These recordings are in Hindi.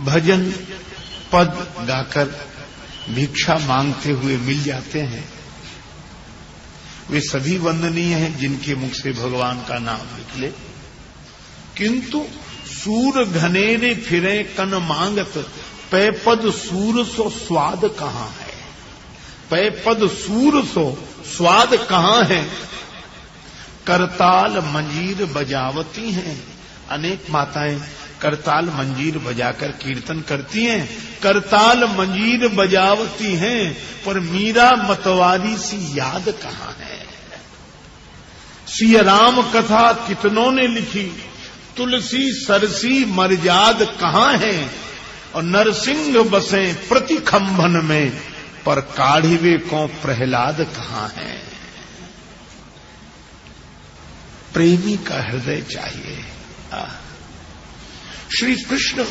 भजन पद गाकर भिक्षा मांगते हुए मिल जाते हैं, वे सभी वंदनीय हैं जिनके मुख से भगवान का नाम निकले। किंतु सूर घनेरे फिरे कन मांगत, पै पद सूर सो स्वाद कहाँ है। पै पद सूर सो स्वाद कहाँ है। करताल मंजीर बजावती हैं, अनेक माताएं करताल मंजीर बजाकर कीर्तन करती हैं, करताल मंजीर बजावती हैं, पर मीरा मतवारी सी याद कहाँ है। सिया राम कथा कितनों ने लिखी, तुलसी सरसी मर्याद कहाँ है। और नरसिंह बसे प्रति खंभन में, पर काढ़िवे को प्रहलाद कहाँ है। प्रेमी का हृदय चाहिए। श्री कृष्ण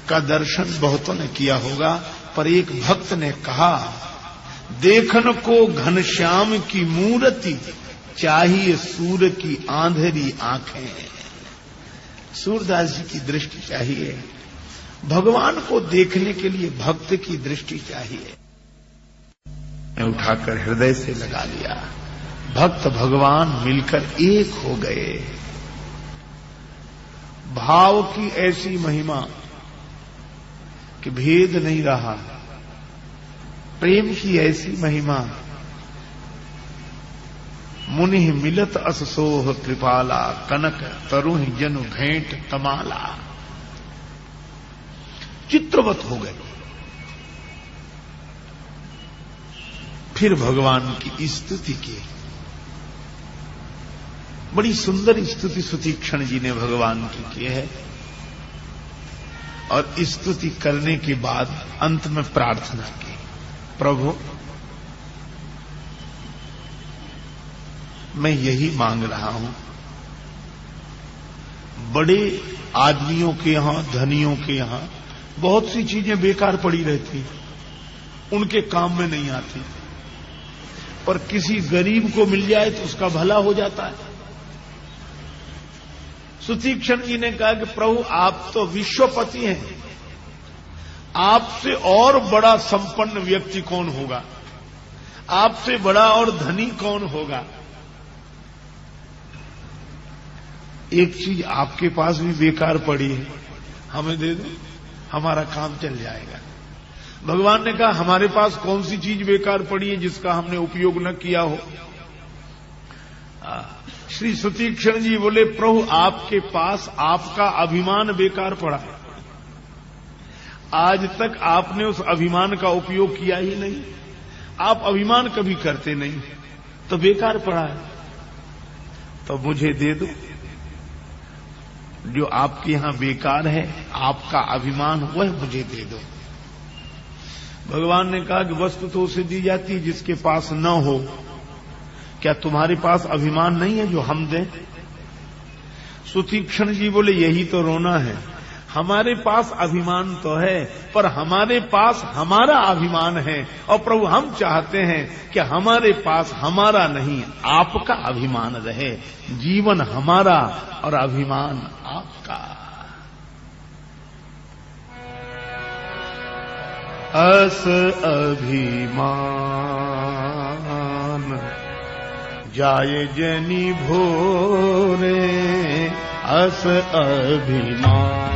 का दर्शन बहुतों ने किया होगा, पर एक भक्त ने कहा, देखन को घनश्याम की मूर्ति, चाहिए सूर की आंधेरी आंखें। सूरदास जी की दृष्टि चाहिए, भगवान को देखने के लिए भक्त की दृष्टि चाहिए। मैं उठाकर हृदय से लगा लिया, भक्त भगवान मिलकर एक हो गए। भाव की ऐसी महिमा कि भेद नहीं रहा, प्रेम की ऐसी महिमा, मुनि मिलत अस सोह कृपाला, कनक तरुण जनु घेंट तमाला। चित्रवत हो गए। फिर भगवान की स्तुति की, बड़ी सुंदर स्तुति सुतीक्षण जी ने भगवान की है। और स्तुति करने के बाद अंत में प्रार्थना की, प्रभु मैं यही मांग रहा हूं, बड़े आदमियों के यहां, धनियों के यहां बहुत सी चीजें बेकार पड़ी रहती, उनके काम में नहीं आती, पर किसी गरीब को मिल जाए तो उसका भला हो जाता है। सुतीक्षण जी ने कहा कि प्रभु आप तो विश्वपति हैं, आपसे और बड़ा संपन्न व्यक्ति कौन होगा, आपसे बड़ा और धनी कौन होगा। एक चीज आपके पास भी बेकार पड़ी है, हमें दे दो, हमारा काम चल जाएगा। भगवान ने कहा हमारे पास कौन सी चीज बेकार पड़ी है जिसका हमने उपयोग न किया हो। श्री सुतीक्षण जी बोले, प्रभु आपके पास आपका अभिमान बेकार पड़ा है, आज तक आपने उस अभिमान का उपयोग किया ही नहीं, आप अभिमान कभी करते नहीं, तो बेकार पड़ा है। तो मुझे दे दो जो आपके यहां बेकार है, आपका अभिमान, वह मुझे दे दो। भगवान ने कहा कि वस्तु तो उसे दी जाती है जिसके पास न हो, क्या तुम्हारे पास अभिमान नहीं है जो हम दें। सुतीक्षण जी बोले यही तो रोना है, हमारे पास अभिमान तो है, पर हमारे पास हमारा अभिमान है, और प्रभु हम चाहते हैं कि हमारे पास हमारा नहीं आपका अभिमान रहे, जीवन हमारा और अभिमान आपका। अस अभिमान जाए जनी भोरे, अस अभिमान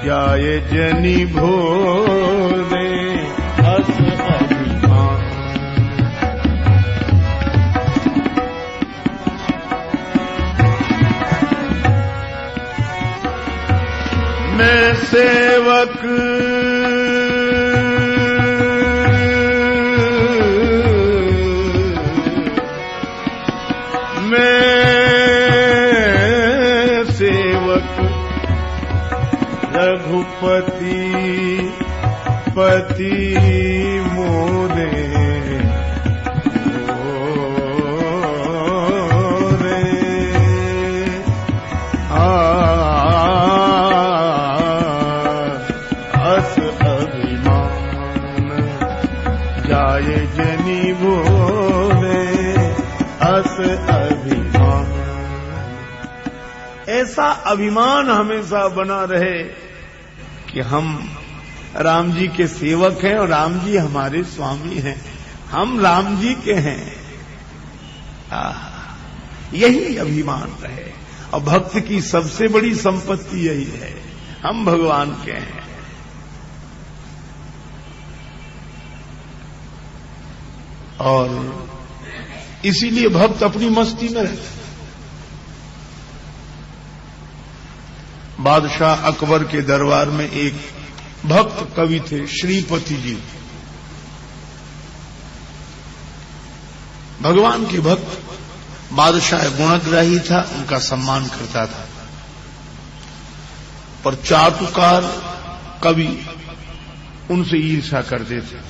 जाए जनी भोरे, अस अभिमान। मैं सेवक रघुपति पति मोरे, अस अभिमान जाए जनी भोरे, अस अभिमान। ऐसा अभिमान हमेशा बना रहे कि हम राम जी के सेवक हैं और राम जी हमारे स्वामी हैं, हम राम जी के हैं। यही अभिमान रहे। और भक्त की सबसे बड़ी संपत्ति यही है, हम भगवान के हैं। और इसीलिए भक्त अपनी मस्ती में रहते। बादशाह अकबर के दरबार में एक भक्त कवि थे, श्रीपति जी, भगवान के भक्त। बादशाह गुणग्राही था, उनका सम्मान करता था। पर चाटुकार कवि उनसे ईर्ष्या करते थे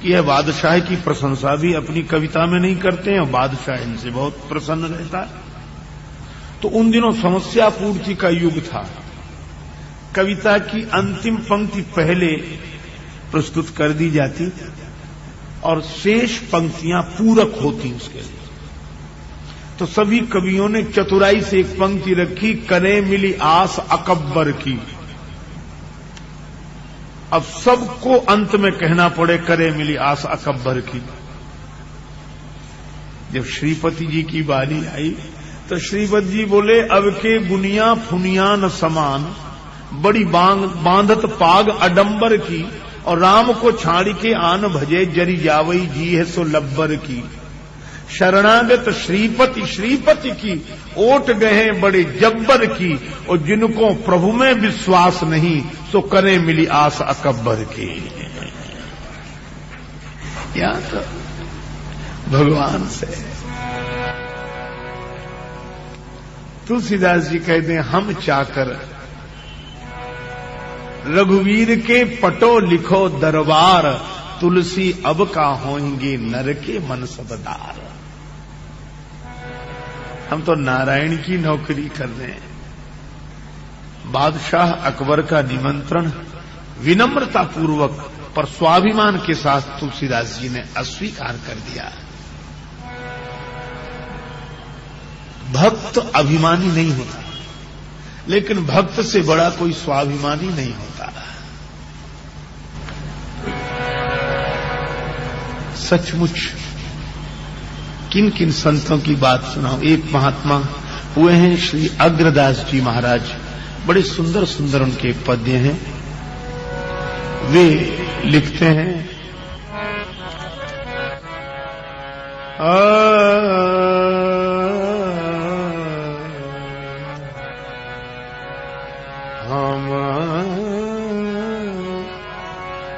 कि यह बादशाह की प्रशंसा भी अपनी कविता में नहीं करते हैं और बादशाह इनसे बहुत प्रसन्न रहता है। तो उन दिनों समस्या पूर्ति का युग था। कविता की अंतिम पंक्ति पहले प्रस्तुत कर दी जाती और शेष पंक्तियां पूरक होती उसके लिए। तो सभी कवियों ने चतुराई से एक पंक्ति रखी, करे मिली आस अकब्बर की। अब सबको अंत में कहना पड़े, करे मिली आस अकब्बर की। जब श्रीपति जी की बारी आई तो श्रीपति जी बोले, अब के गुनिया फुनिया न समान, बड़ी बांधत पाग अडंबर की। और राम को छाड़ी के आन भजे, जरी जावई जी है सो लब्बर की। शरणागत श्रीपति श्रीपति की, ओट गए बड़े जब्बर की। और जिनको प्रभु में विश्वास नहीं, सो करे मिली आस अकब्बर की। या तो भगवान से तुलसीदास जी कहते हैं, हम चाकर रघुवीर के पटो लिखो दरबार, तुलसी अब का होंगे नर के मन सबदार। हम तो नारायण की नौकरी कर रहे हैं। बादशाह अकबर का निमंत्रण विनम्रता पूर्वक पर स्वाभिमान के साथ तुलसीदास जी ने अस्वीकार कर दिया। भक्त अभिमानी नहीं होता, लेकिन भक्त से बड़ा कोई स्वाभिमानी नहीं होता। सचमुच किन किन संतों की बात सुनाओ। एक महात्मा हुए हैं श्री अग्रदास जी महाराज, बड़े सुंदर सुंदर उनके पद्य हैं। वे लिखते हैं,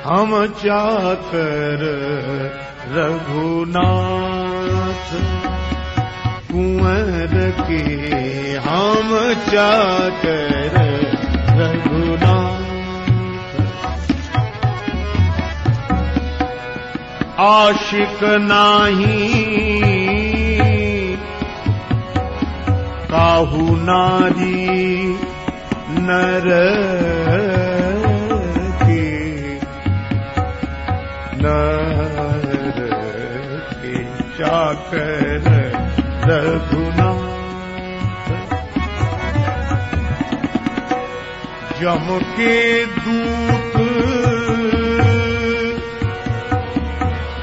हम चाकर रघुनाथ कुंवर के, हम चाकर रघुनाथ। आशिक नाही काहू नारी नर के, नर के चाकर रघुनाथ। जम के दूत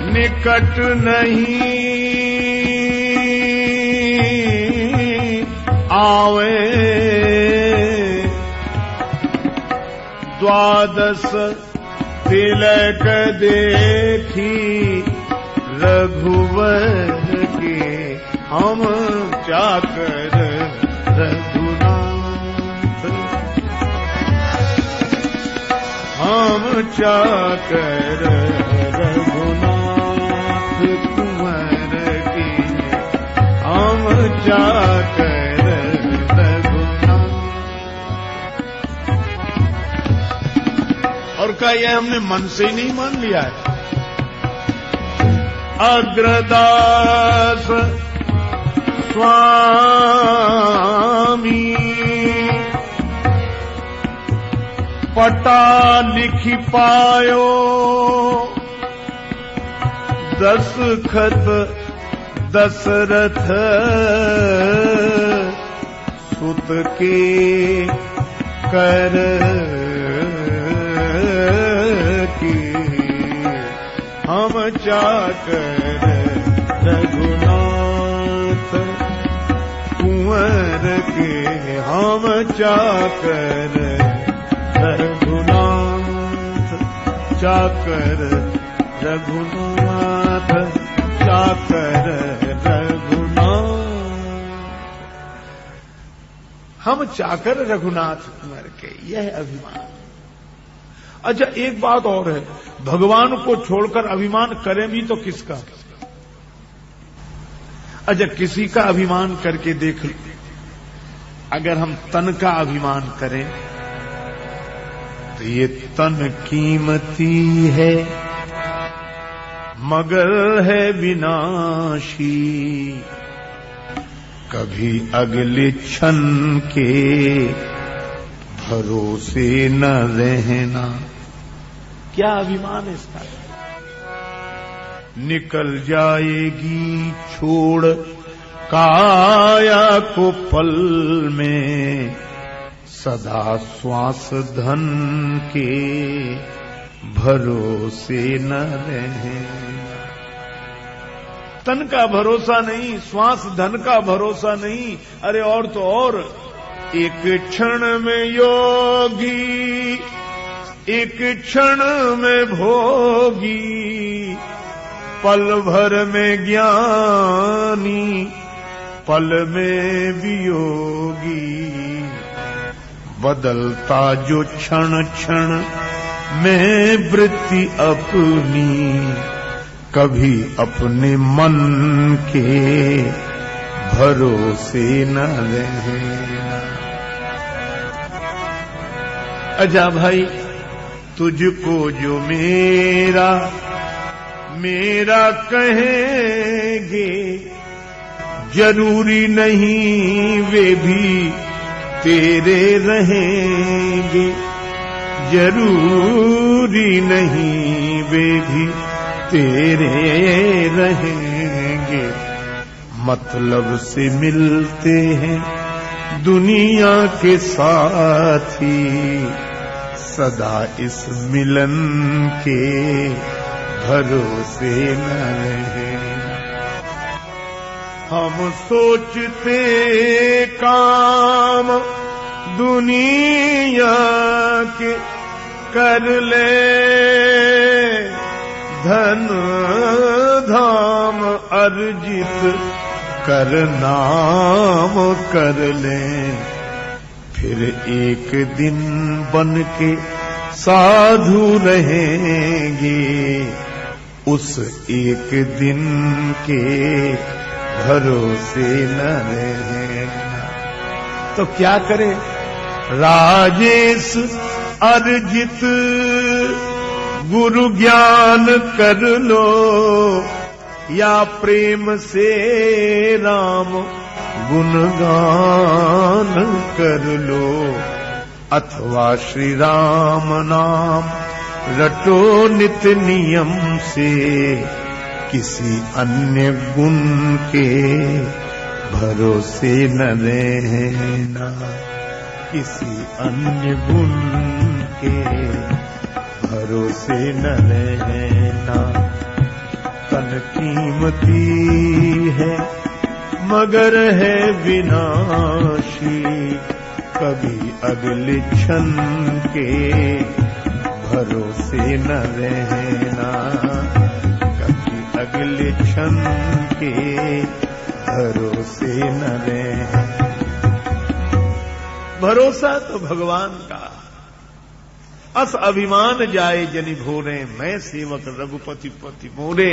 निकट नहीं आवे, द्वादश तिलक देखी रघुवर के, हम चाकर रघुनाथ। हम चाकर रघुनाथ कुंवर के, हम चाकर रघुनाथ। और क्या यह हमने मन से ही नहीं मान लिया है। अग्रदास स्वामी पटा लिखी पायो, दस्तखत दशरथ सुत के कर के हम चाकर रघुनाथ कुंवर के हम चाकर रघुनाथ चाकर रघुनाथ चाकर रघुनाथ हम चाकर रघुनाथ कुंवर के, यह अभिमान। अच्छा एक बात और है, भगवान को छोड़कर अभिमान करें भी तो किसका? अच्छा किसी का अभिमान करके देख लो। अगर हम तन का अभिमान करें तो ये तन कीमती है मगर है विनाशी, कभी अगले क्षण के भरोसे न रहना। क्या अभिमान है इसका? निकल जाएगी छोड़ काया को पल में, सदा श्वास धन के भरोसे न रहे। तन का भरोसा नहीं, श्वास धन का भरोसा नहीं, अरे और तो और एक क्षण में योगी, एक क्षण में भोगी, पल भर में ज्ञानी, पल में वियोगी। बदलता जो क्षण क्षण में वृत्ति अपनी, कभी अपने मन के भरोसे न रहना। अच्छा भाई तुझको जो मेरा मेरा कहेंगे, जरूरी नहीं वे भी तेरे रहेंगे, जरूरी नहीं वे भी तेरे रहेंगे। मतलब से मिलते हैं दुनिया के साथी, सदा इस मिलन के भरोसे न रहे। हम सोचते काम दुनिया के कर ले, धन धाम अर्जित कर नाम कर ले, फिर एक दिन बन के साधु रहेंगे, उस एक दिन के भरोसे न रहना। तो क्या करे? राजेश अर्जित गुरु ज्ञान कर लो, या प्रेम से राम गुणगान कर लो, अथवा श्री राम नाम रटो नित नियम से, किसी अन्य गुण के भरोसे न रहना, किसी अन्य गुण के भरोसे न रहना। तन कीमती है मगर है विनाशी, कभी अगले क्षण के भरोसे न रहना, कभी अगले क्षण के भरोसे न रहना। भरोसा तो भगवान का। अस अभिमान जाए जनि भोरे, मैं सेवक रघुपति पति मोरे।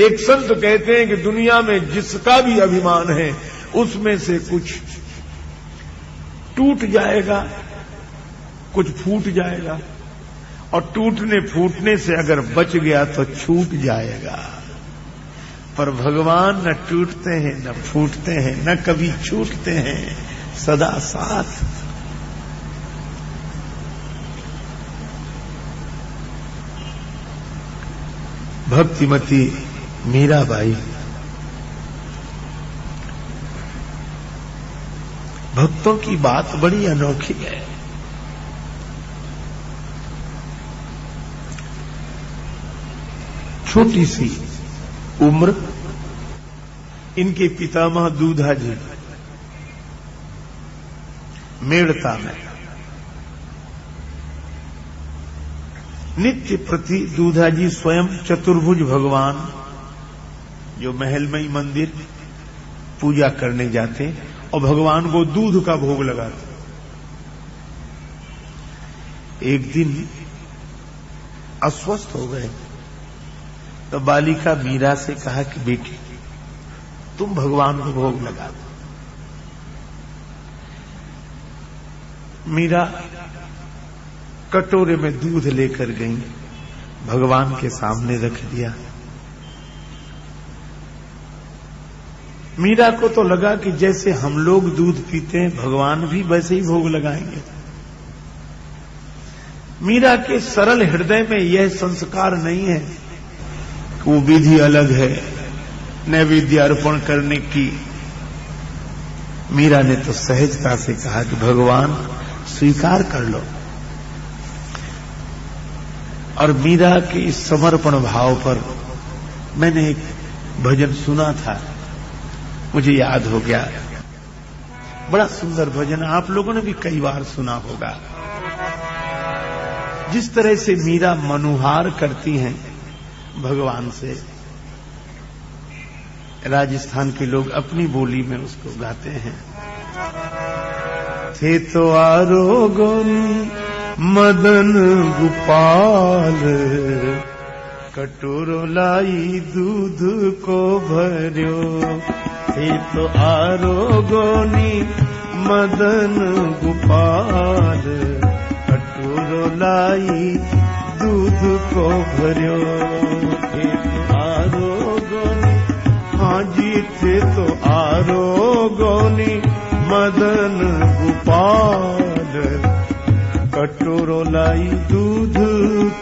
एक संत कहते हैं कि दुनिया में जिसका भी अभिमान है उसमें से कुछ टूट जाएगा, कुछ फूट जाएगा, और टूटने फूटने से अगर बच गया तो छूट जाएगा। पर भगवान न टूटते हैं न फूटते हैं न कभी छूटते हैं, सदा साथ। भक्तिमती मीराबाई भक्तों की बात बड़ी अनोखी है। छोटी सी उम्र, इनके पितामह दूधा जी मेड़ता में नित्य प्रति दूधा जी स्वयं चतुर्भुज भगवान जो महलमयी मंदिर पूजा करने जाते और भगवान को दूध का भोग लगाते। एक दिन अस्वस्थ हो गए तो बालिका मीरा से कहा कि बेटी तुम भगवान को भोग लगा दो। मीरा कटोरे में दूध लेकर गई, भगवान के सामने रख दिया। मीरा को तो लगा कि जैसे हम लोग दूध पीते हैं भगवान भी वैसे ही भोग लगाएंगे। मीरा के सरल हृदय में यह संस्कार नहीं है कि वो विधि अलग है नैवेद्य अर्पण करने की। मीरा ने तो सहजता से कहा कि भगवान स्वीकार कर लो। और मीरा के इस समर्पण भाव पर मैंने एक भजन सुना था, मुझे याद हो गया। बड़ा सुंदर भजन, आप लोगों ने भी कई बार सुना होगा। जिस तरह से मीरा मनुहार करती हैं भगवान से, राजस्थान के लोग अपनी बोली में उसको गाते हैं। थे तो आरोगोनी मदन गोपाल, कटोरो लाई दूध को भर्यो। थे तो आरोगोनी मदन गोपाल, कटोरो लाई दूध को भर्यो। थे तो आरोगोनी, हाँ जी थे तो आरोगोनी मदन गोपाल, कटोरो लाई दूध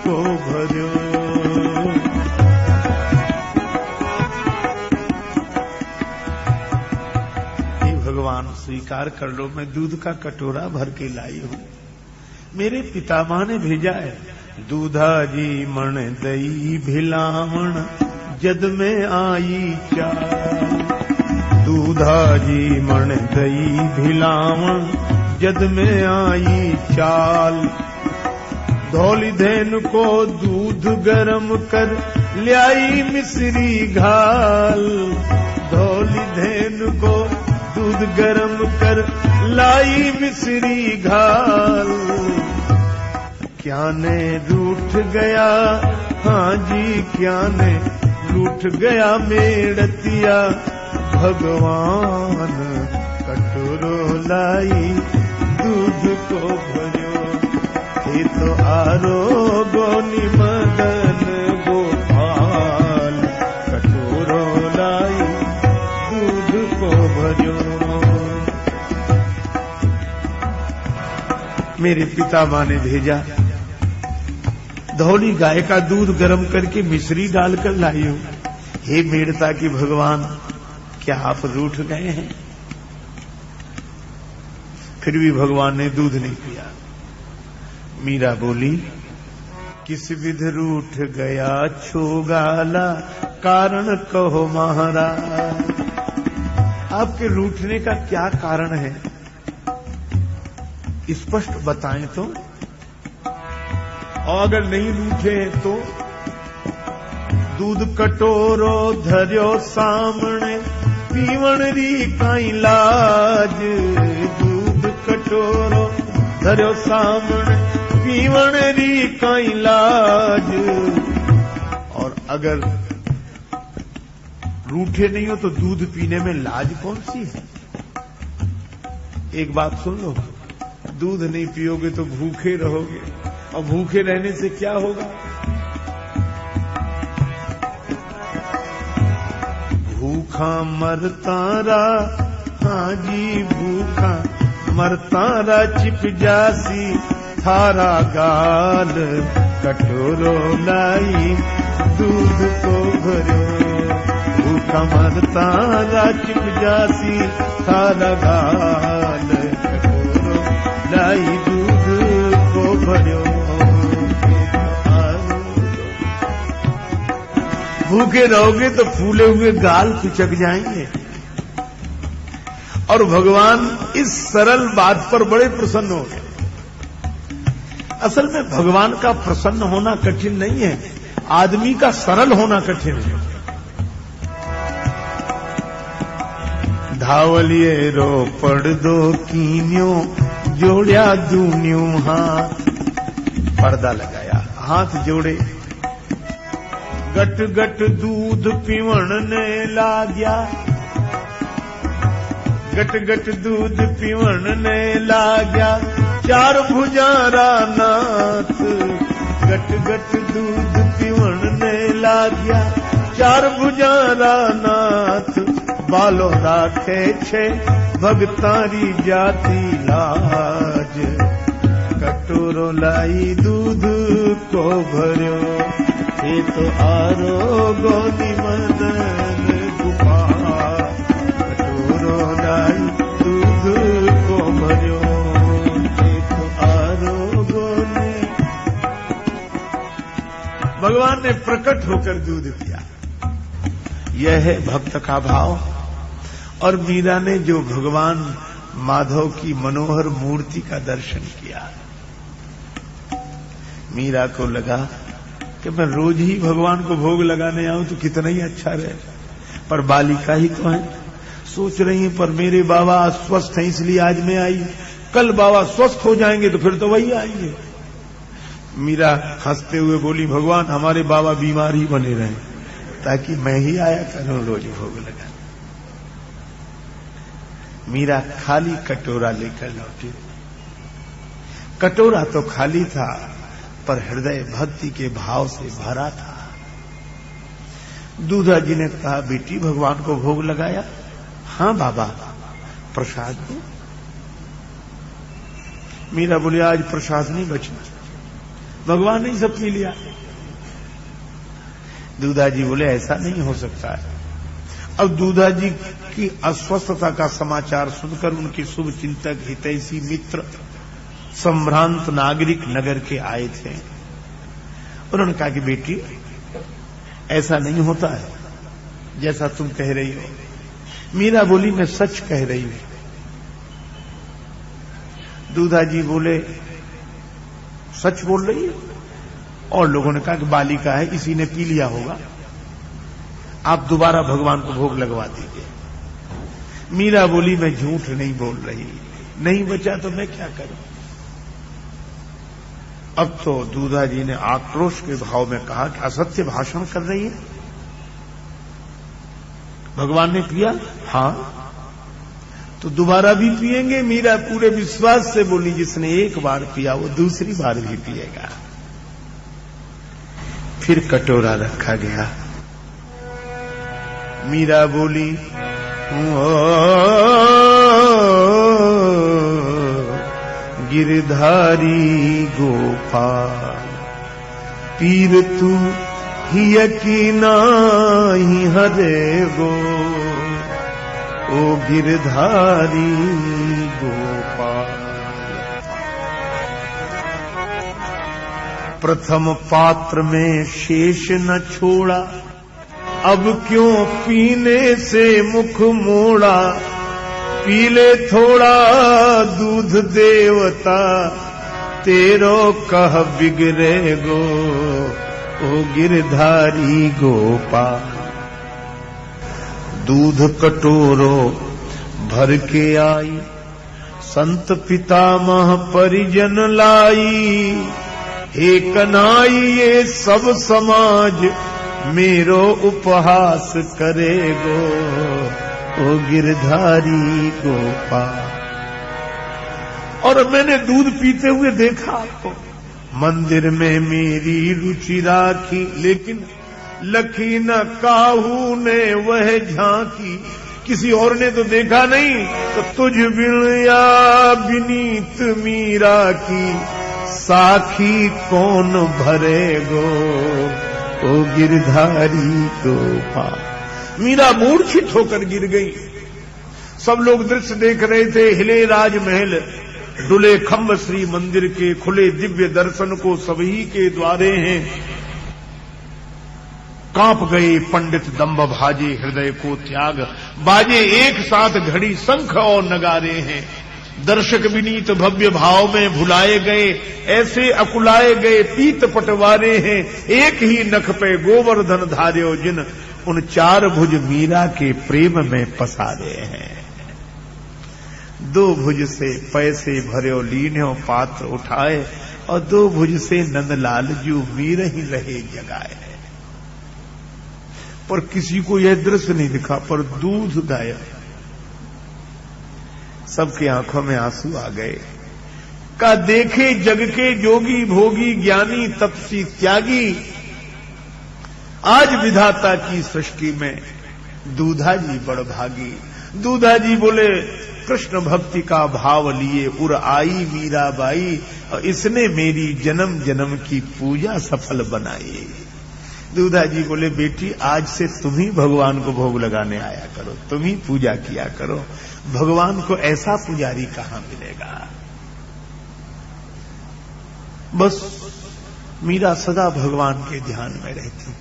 को भर्यो। हे भगवान स्वीकार कर लो, मैं दूध का कटोरा भर के लाई हूं। मेरे पितामह ने भेजा है। दूधा जी मण दई भिलावण, जद में आई चाल। दूधा जी मण दई भिलावण, जद में आई चाल। धौली धेन को दूध गरम कर, ल्याई मिश्री घाल। धौली धेन को दूध गरम कर, लाई मिश्री घाल। क्या ने रूठ गया, हाँ जी क्या ने रूठ गया मेड़तिया। भगवान कटोरो लाई दूध को भर्यो। हे तो आरोगोनी मदन गोपाल, कटोरो लाई दूध को भर्यो। मेरे पितामह ने भेजा, धौली गाय का दूध गर्म करके मिश्री डालकर लाई हूं। हे मेड़ता की भगवान, क्या आप रूठ गए हैं? फिर भी भगवान ने दूध नहीं पिया। मीरा बोली, किस विध रूठ गया छोगाला, कारण कहो महाराज। आपके रूठने का क्या कारण है, स्पष्ट बताएं तो। और अगर नहीं रूठे तो दूध कटोरो धर्यो सामने, पीवण री काई लाज। दूध कटोरो धर्यो सामने, पीवण री काई लाज। और अगर रूठे नहीं हो तो दूध पीने में लाज कौन सी है? एक बात सुन लो, दूध नहीं पियोगे तो भूखे रहोगे, और भूखे रहने से क्या होगा? भूखा मरतारा, हाँ जी भूखा मरतारा। चिप जासी थारा गाल, कटोरो लाई दूध को भर्यो। कमर तारा चिप जासी थारा गाल कटोरो लाई दूध को भरियो। भूखे रहोगे तो फूले हुए गाल पिचक जाएंगे। और भगवान इस सरल बात पर बड़े प्रसन्न हो गए। असल में भगवान का प्रसन्न होना कठिन नहीं है, आदमी का सरल होना कठिन है। धावलिए रो पड़ दो कीन्यो जोड़िया दून्यू हाथ, पर्दा लगाया, हाथ जोड़े, गट गट दूध पीवण ने लाग्या, गट गट दूध पीवण ने लाग्या, चार भुजारा नाथ, गट गट दूध पीवण ने लाग्या, चार भुजारा नाथ, बालो राखे छे भगतारी जाती लाज, कटोरो लाई दूध को भर्यो, ये तो आरोगो निमदन गोपाल, कटोरो लाई दूध को भर्यो, ये तो आरोगो ने। भगवान ने प्रकट होकर दूध पिया। यह है भक्त का भाव। और मीरा ने जो भगवान माधव की मनोहर मूर्ति का दर्शन किया, मीरा को लगा कि मैं रोज ही भगवान को भोग लगाने आऊं तो कितना ही अच्छा रहे, पर बालिका ही तो है। सोच रही है पर मेरे बाबा अस्वस्थ हैं इसलिए आज मैं आई, कल बाबा स्वस्थ हो जाएंगे तो फिर तो वही आएंगे। मीरा हंसते हुए बोली, भगवान हमारे बाबा बीमार ही बने रहे ताकि मैं ही आया करूं रोज भोग लगा। मीरा खाली कटोरा लेकर लौटी। कटोरा तो खाली था पर हृदय भक्ति के भाव से भरा था। दूधा जी ने कहा, बेटी भगवान को भोग लगाया? हां बाबा, प्रसाद दो। मीरा बोली, आज प्रसाद नहीं बचना, भगवान ने सब पी लिया। दूधा जी बोले, ऐसा नहीं हो सकता है। अब दूधा जी की अस्वस्थता का समाचार सुनकर उनके शुभ चिंतक, हितैषी मित्र, संभ्रांत नागरिक नगर के आए थे। उन्होंने कहा कि बेटी ऐसा नहीं होता है जैसा तुम कह रही हो। मीरा बोली, मैं सच कह रही हूं। दूधा जी बोले, सच बोल रही है? और लोगों ने कहा कि बालिका है, इसी ने पी लिया होगा, आप दोबारा भगवान को भोग लगवा दीजिए। मीरा बोली, मैं झूठ नहीं बोल रही, नहीं बचा तो मैं क्या करूं। अब तो दूधा जी ने आक्रोश के भाव में कहा कि असत्य भाषण कर रही है, भगवान ने पिया? हां, तो दोबारा भी पिएंगे? मीरा पूरे विश्वास से बोली, जिसने एक बार पिया वो दूसरी बार भी पिएगा। फिर कटोरा रखा गया। मीरा बोली, गिरधारी गोपाल, पीर तू ही यकीना ही हरे गो, ओ गिरधारी गोपाल। प्रथम पात्र में शेष न छोड़ा, अब क्यों पीने से मुख मोड़ा, पीले थोड़ा दूध देवता, तेरो कह बिगड़े गो, ओ गिरधारी गोपाल। दूध कटोरो भर के आई, संत पितामह परिजन लाई, हे कनाई ये सब समाज, मेरो उपहास करेगो, ओ गिरधारी गोपाल। और मैंने दूध पीते हुए देखा आपको, मंदिर में मेरी रुचि राखी, लेकिन लखी न काहू ने वह झांकी, किसी और ने तो देखा नहीं, तो तुझ बिन या बिनीत मीरा की, साखी कौन भरेगो, ओ गिरधारी गोपाल। मीरा मूर्छित होकर गिर गई। सब लोग दृश्य देख रहे थे। हिले राजमहल, डुले खम्भ श्री मंदिर के, खुले दिव्य दर्शन को सभी के द्वारे हैं। कांप गए पंडित दंभ भाजे, हृदय को त्याग बाजे, एक साथ घड़ी शंख और नगारे हैं। दर्शक विनीत भव्य भाव में भुलाए गए, ऐसे अकुलाए गए पीत पटवारे हैं। एक ही नख पे गोवर्धन धार्यो जिन, उन चार भुज मीरा के प्रेम में पसारे हैं। दो भुज से पैसे भर्यो लीन्यो पात्र उठाए, और दो भुज से नंदलाल जू मीर ही रहे जगाए। पर किसी को यह दृश्य नहीं दिखा, पर दूध गायब। सबकी आंखों में आंसू आ गए। का देखे जग के जोगी भोगी ज्ञानी तपसी त्यागी, आज विधाता की सृष्टि में दूधा जी बड़ भागी। दूधा जी बोले कृष्ण भक्ति का भाव लिए उर आई मीराबाई, और इसने मेरी जन्म जन्म की पूजा सफल बनाई। दूधा जी बोले बेटी आज से तुम ही भगवान को भोग लगाने आया करो, तुम ही पूजा किया करो। भगवान को ऐसा पुजारी कहां मिलेगा। बस मीरा सदा भगवान के ध्यान में रहती।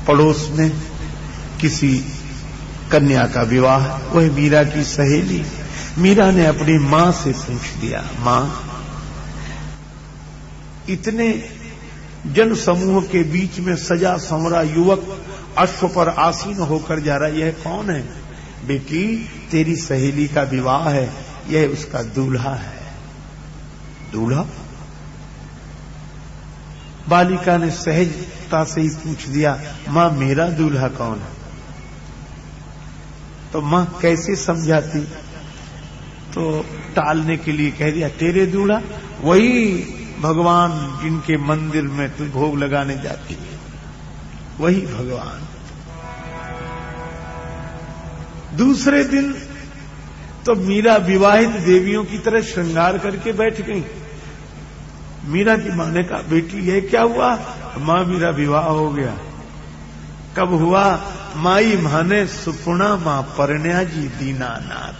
पड़ोस में किसी कन्या का विवाह, वह मीरा की सहेली। मीरा ने अपनी मां से पूछ दिया, मां इतने जन समूह के बीच में सजा संवरा युवक अश्व पर आसीन होकर जा रहा, यह कौन है? बेटी तेरी सहेली का विवाह है, यह उसका दूल्हा है। दूल्हा? बालिका ने सहजता से ही पूछ दिया, मां मेरा दूल्हा कौन है? तो मां कैसे समझाती, तो टालने के लिए कह दिया तेरे दूल्हा वही भगवान जिनके मंदिर में तू भोग लगाने जाती है, वही भगवान। दूसरे दिन तो मीरा विवाहित देवियों की तरह श्रृंगार करके बैठ गई। मीरा की मां ने कहा बेटी यह क्या हुआ? मां मेरा विवाह हो गया। कब हुआ? माई माने सुपुणा मां परण्या जी दीनानाथ,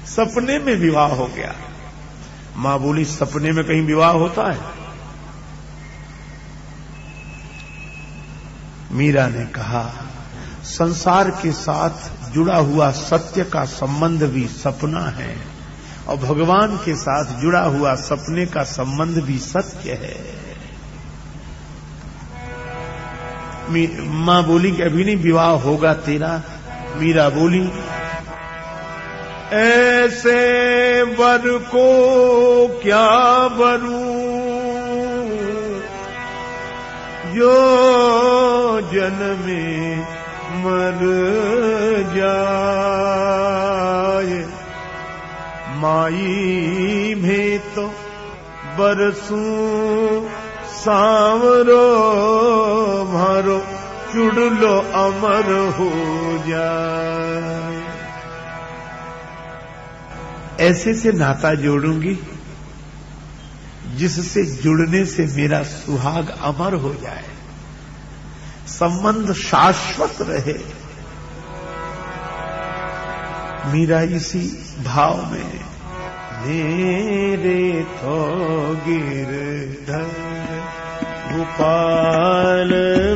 सपने में विवाह हो गया। मां बोली सपने में कहीं विवाह होता है? मीरा ने कहा संसार के साथ जुड़ा हुआ सत्य का संबंध भी सपना है, और भगवान के साथ जुड़ा हुआ सपने का संबंध भी सत्य है। मां बोली कि अभी नहीं विवाह होगा तेरा। मीरा बोली ऐसे वर को क्या वरूं, जो जन्मे मर जाए। माई में तो बरसूं सांवरो मारो, चुड़लो अमर हो जाए। ऐसे से नाता जोड़ूंगी जिससे जुड़ने से मेरा सुहाग अमर हो जाए, संबंध शाश्वत रहे। मीरा इसी भाव में मेरे तो गिरधर गोपाल,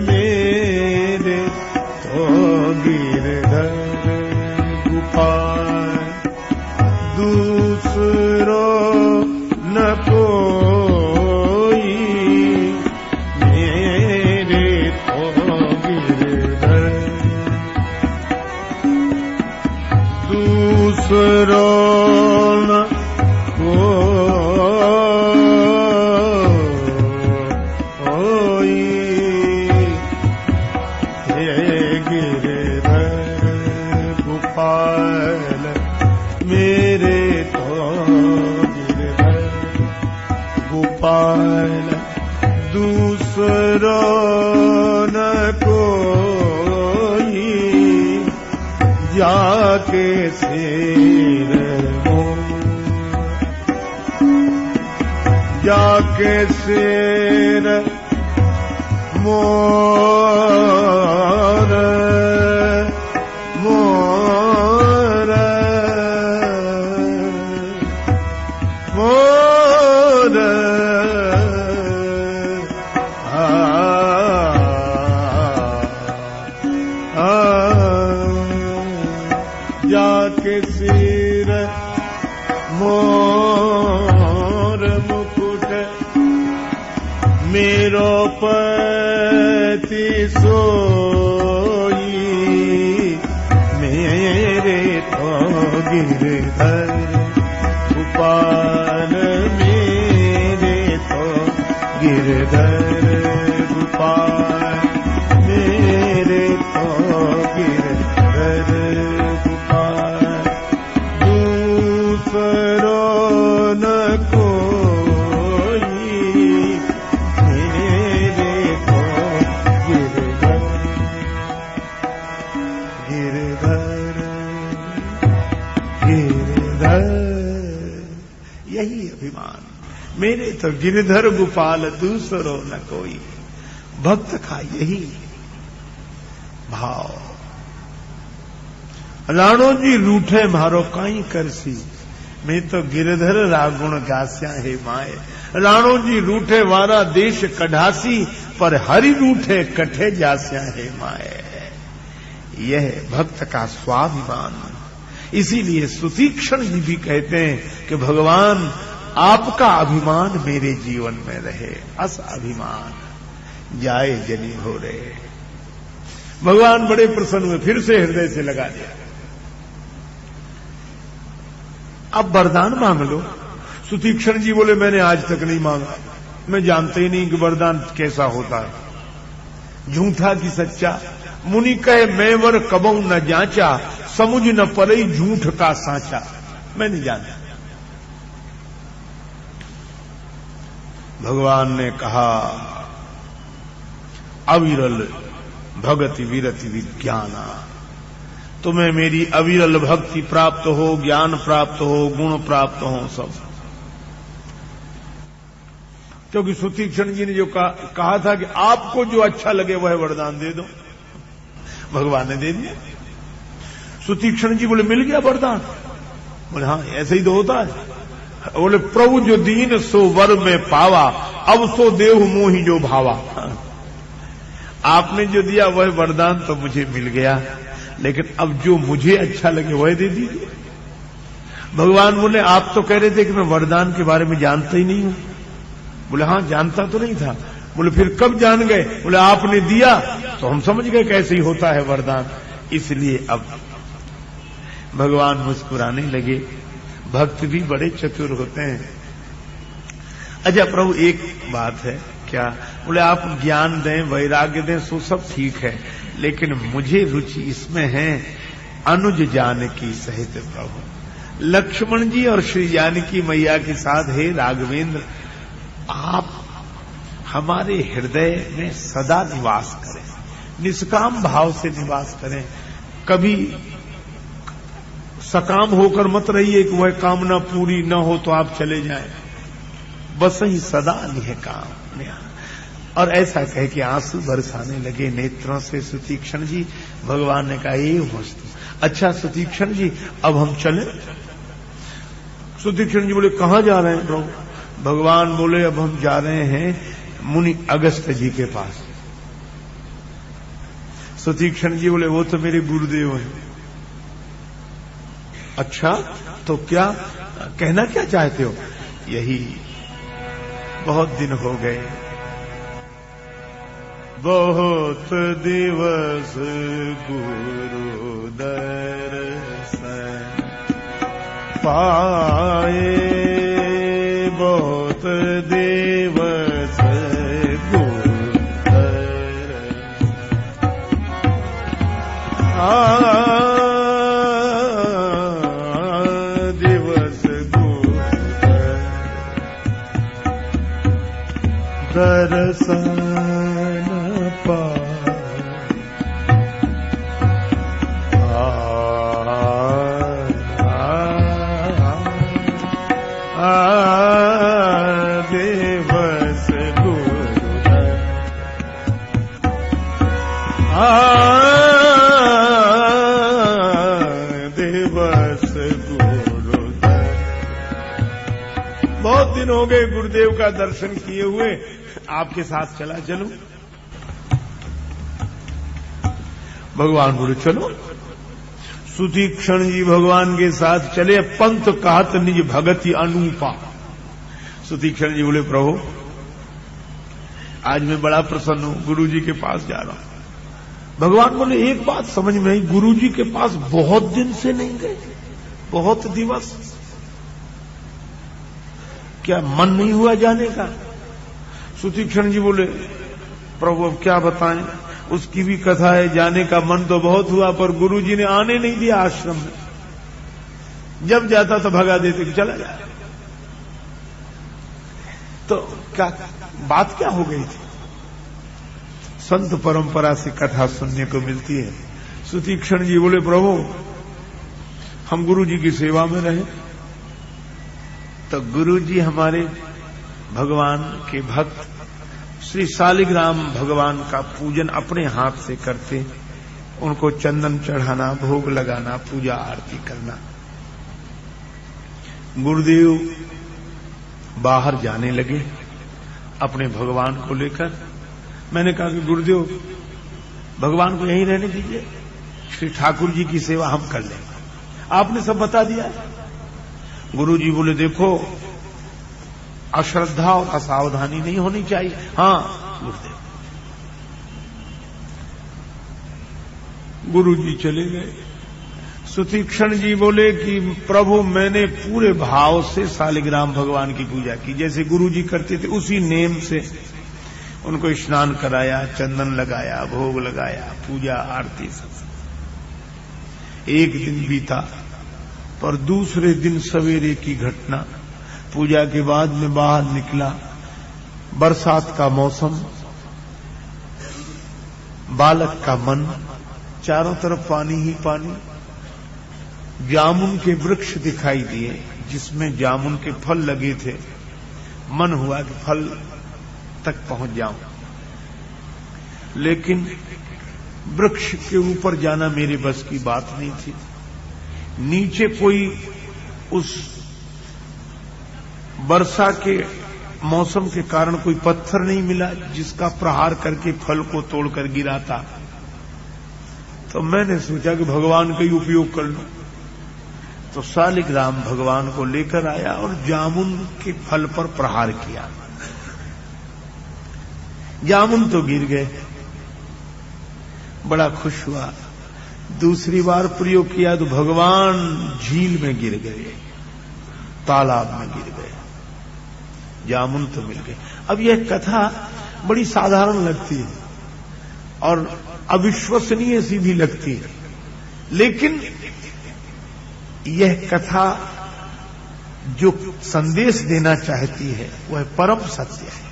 मेरे तो गिरधर गोपाल, दूसरो न कोई, मेरे तो गिरधर दूसरो न कोई, हे गिरधर गोपाल, मेरे तो गिरधर गोपाल, दूसरो न कोई, जाके सिर जाके सिर मोर के सिर मोर मुकुट मेरो पति सोई मेरे तो गिरधर गोपाल मेरे तो गिरधर गोपाल मेरे तो गिरधर गोपाल दूसरो न कोई मेरे तो गिरधर गिरधर गिरधर यही अभिमान मेरे तो गिरधर गोपाल दूसरो न कोई। भक्त का यही भाव। राणो जी रूठे मारो काई करसी मैं तो गिरधर रागुण गास्या हे माए। राणो जी रूठे वारा देश कढ़ासी पर हरि रूठे कठे जास्या हे माए। यह भक्त का स्वाभिमान। इसीलिए सुतीक्षण जी भी कहते हैं कि भगवान आपका अभिमान मेरे जीवन में रहे। अस अभिमान जाए जनी हो रहे। भगवान बड़े प्रसन्न हुए, फिर से हृदय से लगा दिया। अब वरदान मांग लो। सुतीक्षण जी बोले मैंने आज तक नहीं मांगा, मैं जानते ही नहीं कि वरदान कैसा होता है। झूठा की सच्चा मुनि कहे मैं वर कबऊ न जांचा समुझ न पलई झूठ का सांचा। मैं नहीं जानता। भगवान ने कहा अविरल भगति विरति विज्ञाना, तुम्हें मेरी अविरल भक्ति प्राप्त हो, ज्ञान प्राप्त हो, गुण प्राप्त हो सब। क्योंकि सुतीक्षण जी ने जो कहा था कि आपको जो अच्छा लगे वह वरदान दे दो, भगवान ने दे दिया। सुतीक्षण जी बोले मिल गया वरदान? बोले हाँ ऐसे ही तो होता है। बोले प्रभु जो दीन सो वर में पावा अब सो देव मोहि जो भावा। आपने जो दिया वह वरदान तो मुझे मिल गया, लेकिन अब जो मुझे अच्छा लगे वह दे दीजिए। भगवान बोले आप तो कह रहे थे कि मैं वरदान के बारे में जानता ही नहीं हूं। बोले हाँ जानता तो नहीं था। बोले फिर कब जान गए? बोले आपने दिया तो हम समझ गए कैसे ही होता है वरदान। इसलिए अब भगवान मुस्कुराने लगे। भक्त भी बड़े चतुर होते हैं। अच्छा प्रभु एक बात है क्या? बोले आप ज्ञान दें वैराग्य दें सो सब ठीक है, लेकिन मुझे रुचि इसमें है अनुज जानकी सहित प्रभु। लक्ष्मण जी और श्री जानकी मैया के साथ हे राघवेंद्र आप हमारे हृदय में सदा निवास करें, निष्काम भाव से निवास करें। कभी सकाम होकर मत रहिए कि वह कामना पूरी न हो तो आप चले जाएं। बस ही सदा निह काम। और ऐसा कह के आंसू बरसाने लगे नेत्रों से सुतीक्षण जी। भगवान ने कहा ये वस्तु अच्छा सुतीक्षण जी अब हम चले? सुतीक्षण जी बोले कहां जा रहे हैं प्रभु? भगवान बोले अब हम जा रहे हैं मुनि अगस्त जी के पास। सुतीक्षण जी बोले वो तो मेरे गुरुदेव हैं। अच्छा तो क्या कहना क्या चाहते हो? यही बहुत दिन हो गए, बहुत दिवस गुरु दर्शन पाए, बहुत दिवस गुरु दिवस गुरु दर्शन दिवस गुरु बहुत दिन हो गए गुरुदेव का दर्शन किए हुए, आपके साथ चला चलूं? भगवान बोले चलो। सुतीक्षण जी भगवान के साथ चले। पंत कहत निज भगति अनूपा। सुतीक्षण जी बोले प्रभु आज मैं बड़ा प्रसन्न हूं, गुरु जी के पास जा रहा हूं। भगवान बोले एक बात समझ में आई, गुरु जी के पास बहुत दिन से नहीं गए, बहुत दिवस, क्या मन नहीं हुआ जाने का? सुतीक्षण जी बोले प्रभु अब क्या बताएं, उसकी भी कथा है, जाने का मन तो बहुत हुआ पर गुरु जी ने आने नहीं दिया आश्रम में। जब जाता तो भगा देते कि चला जाए। तो क्या बात क्या हो गई थी? संत परंपरा से कथा सुनने को मिलती है। सुतीक्षण जी बोले प्रभु हम गुरु जी की सेवा में रहे तो गुरु जी हमारे भगवान के भक्त श्री शालिग्राम भगवान का पूजन अपने हाथ से करते, उनको चंदन चढ़ाना, भोग लगाना, पूजा आरती करना। गुरुदेव बाहर जाने लगे अपने भगवान को लेकर। मैंने कहा कि गुरुदेव भगवान को यहीं रहने दीजिए, श्री ठाकुर जी की सेवा हम कर लेंगे, आपने सब बता दिया। गुरु जी बोले देखो अश्रद्धा और असावधानी नहीं होनी चाहिए। हाँ गुरुदेव। गुरु जी चले गए। सुतीक्षण जी बोले कि प्रभु मैंने पूरे भाव से शालिग्राम भगवान की पूजा की, जैसे गुरु जी करते थे उसी नेम से उनको स्नान कराया, चंदन लगाया, भोग लगाया, पूजा आरती सब। एक दिन बीता पर दूसरे दिन सवेरे की घटना, पूजा के बाद में बाहर निकला, बरसात का मौसम, बालक का मन, चारों तरफ पानी ही पानी। जामुन के वृक्ष दिखाई दिए जिसमें जामुन के फल लगे थे। मन हुआ कि फल तक पहुंच जाऊं, लेकिन वृक्ष के ऊपर जाना मेरे बस की बात नहीं थी। नीचे कोई उस वर्षा के मौसम के कारण कोई पत्थर नहीं मिला जिसका प्रहार करके फल को तोड़कर गिराता। तो मैंने सोचा कि भगवान का ही उपयोग कर लूं, तो शालिग्राम भगवान को लेकर आया और जामुन के फल पर प्रहार किया। जामुन तो गिर गए, बड़ा खुश हुआ। दूसरी बार प्रयोग किया तो भगवान झील में गिर गए, तालाब में गिर गए, जामुन तो मिल गए। अब यह कथा बड़ी साधारण लगती है और अविश्वसनीय सी भी लगती है, लेकिन यह कथा जो संदेश देना चाहती है वह परम सत्य है।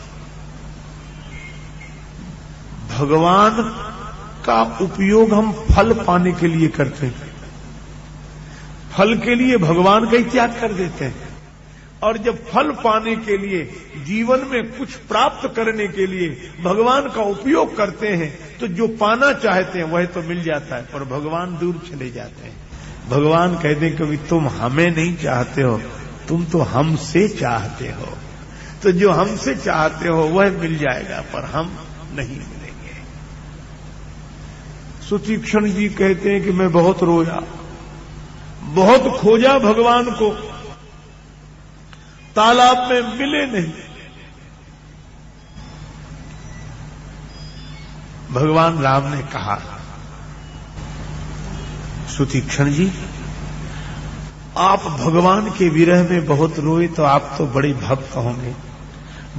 भगवान का उपयोग हम फल पाने के लिए करते हैं, फल के लिए भगवान का ही त्याग कर देते हैं, और जब फल पाने के लिए, जीवन में कुछ प्राप्त करने के लिए भगवान का उपयोग करते हैं तो जो पाना चाहते हैं वह तो मिल जाता है, पर भगवान दूर चले जाते हैं। भगवान कहते हैं कभी तुम हमें नहीं चाहते हो, तुम तो हमसे चाहते हो, तो जो हमसे चाहते हो वह मिल जाएगा पर हम नहीं मिलेंगे। सुतीक्षण जी कहते हैं कि मैं बहुत रोया, बहुत खोजा भगवान को, तालाब में मिले नहीं। भगवान राम ने कहा सुतीक्षण जी आप भगवान के विरह में बहुत रोए तो आप तो बड़े भक्त होंगे,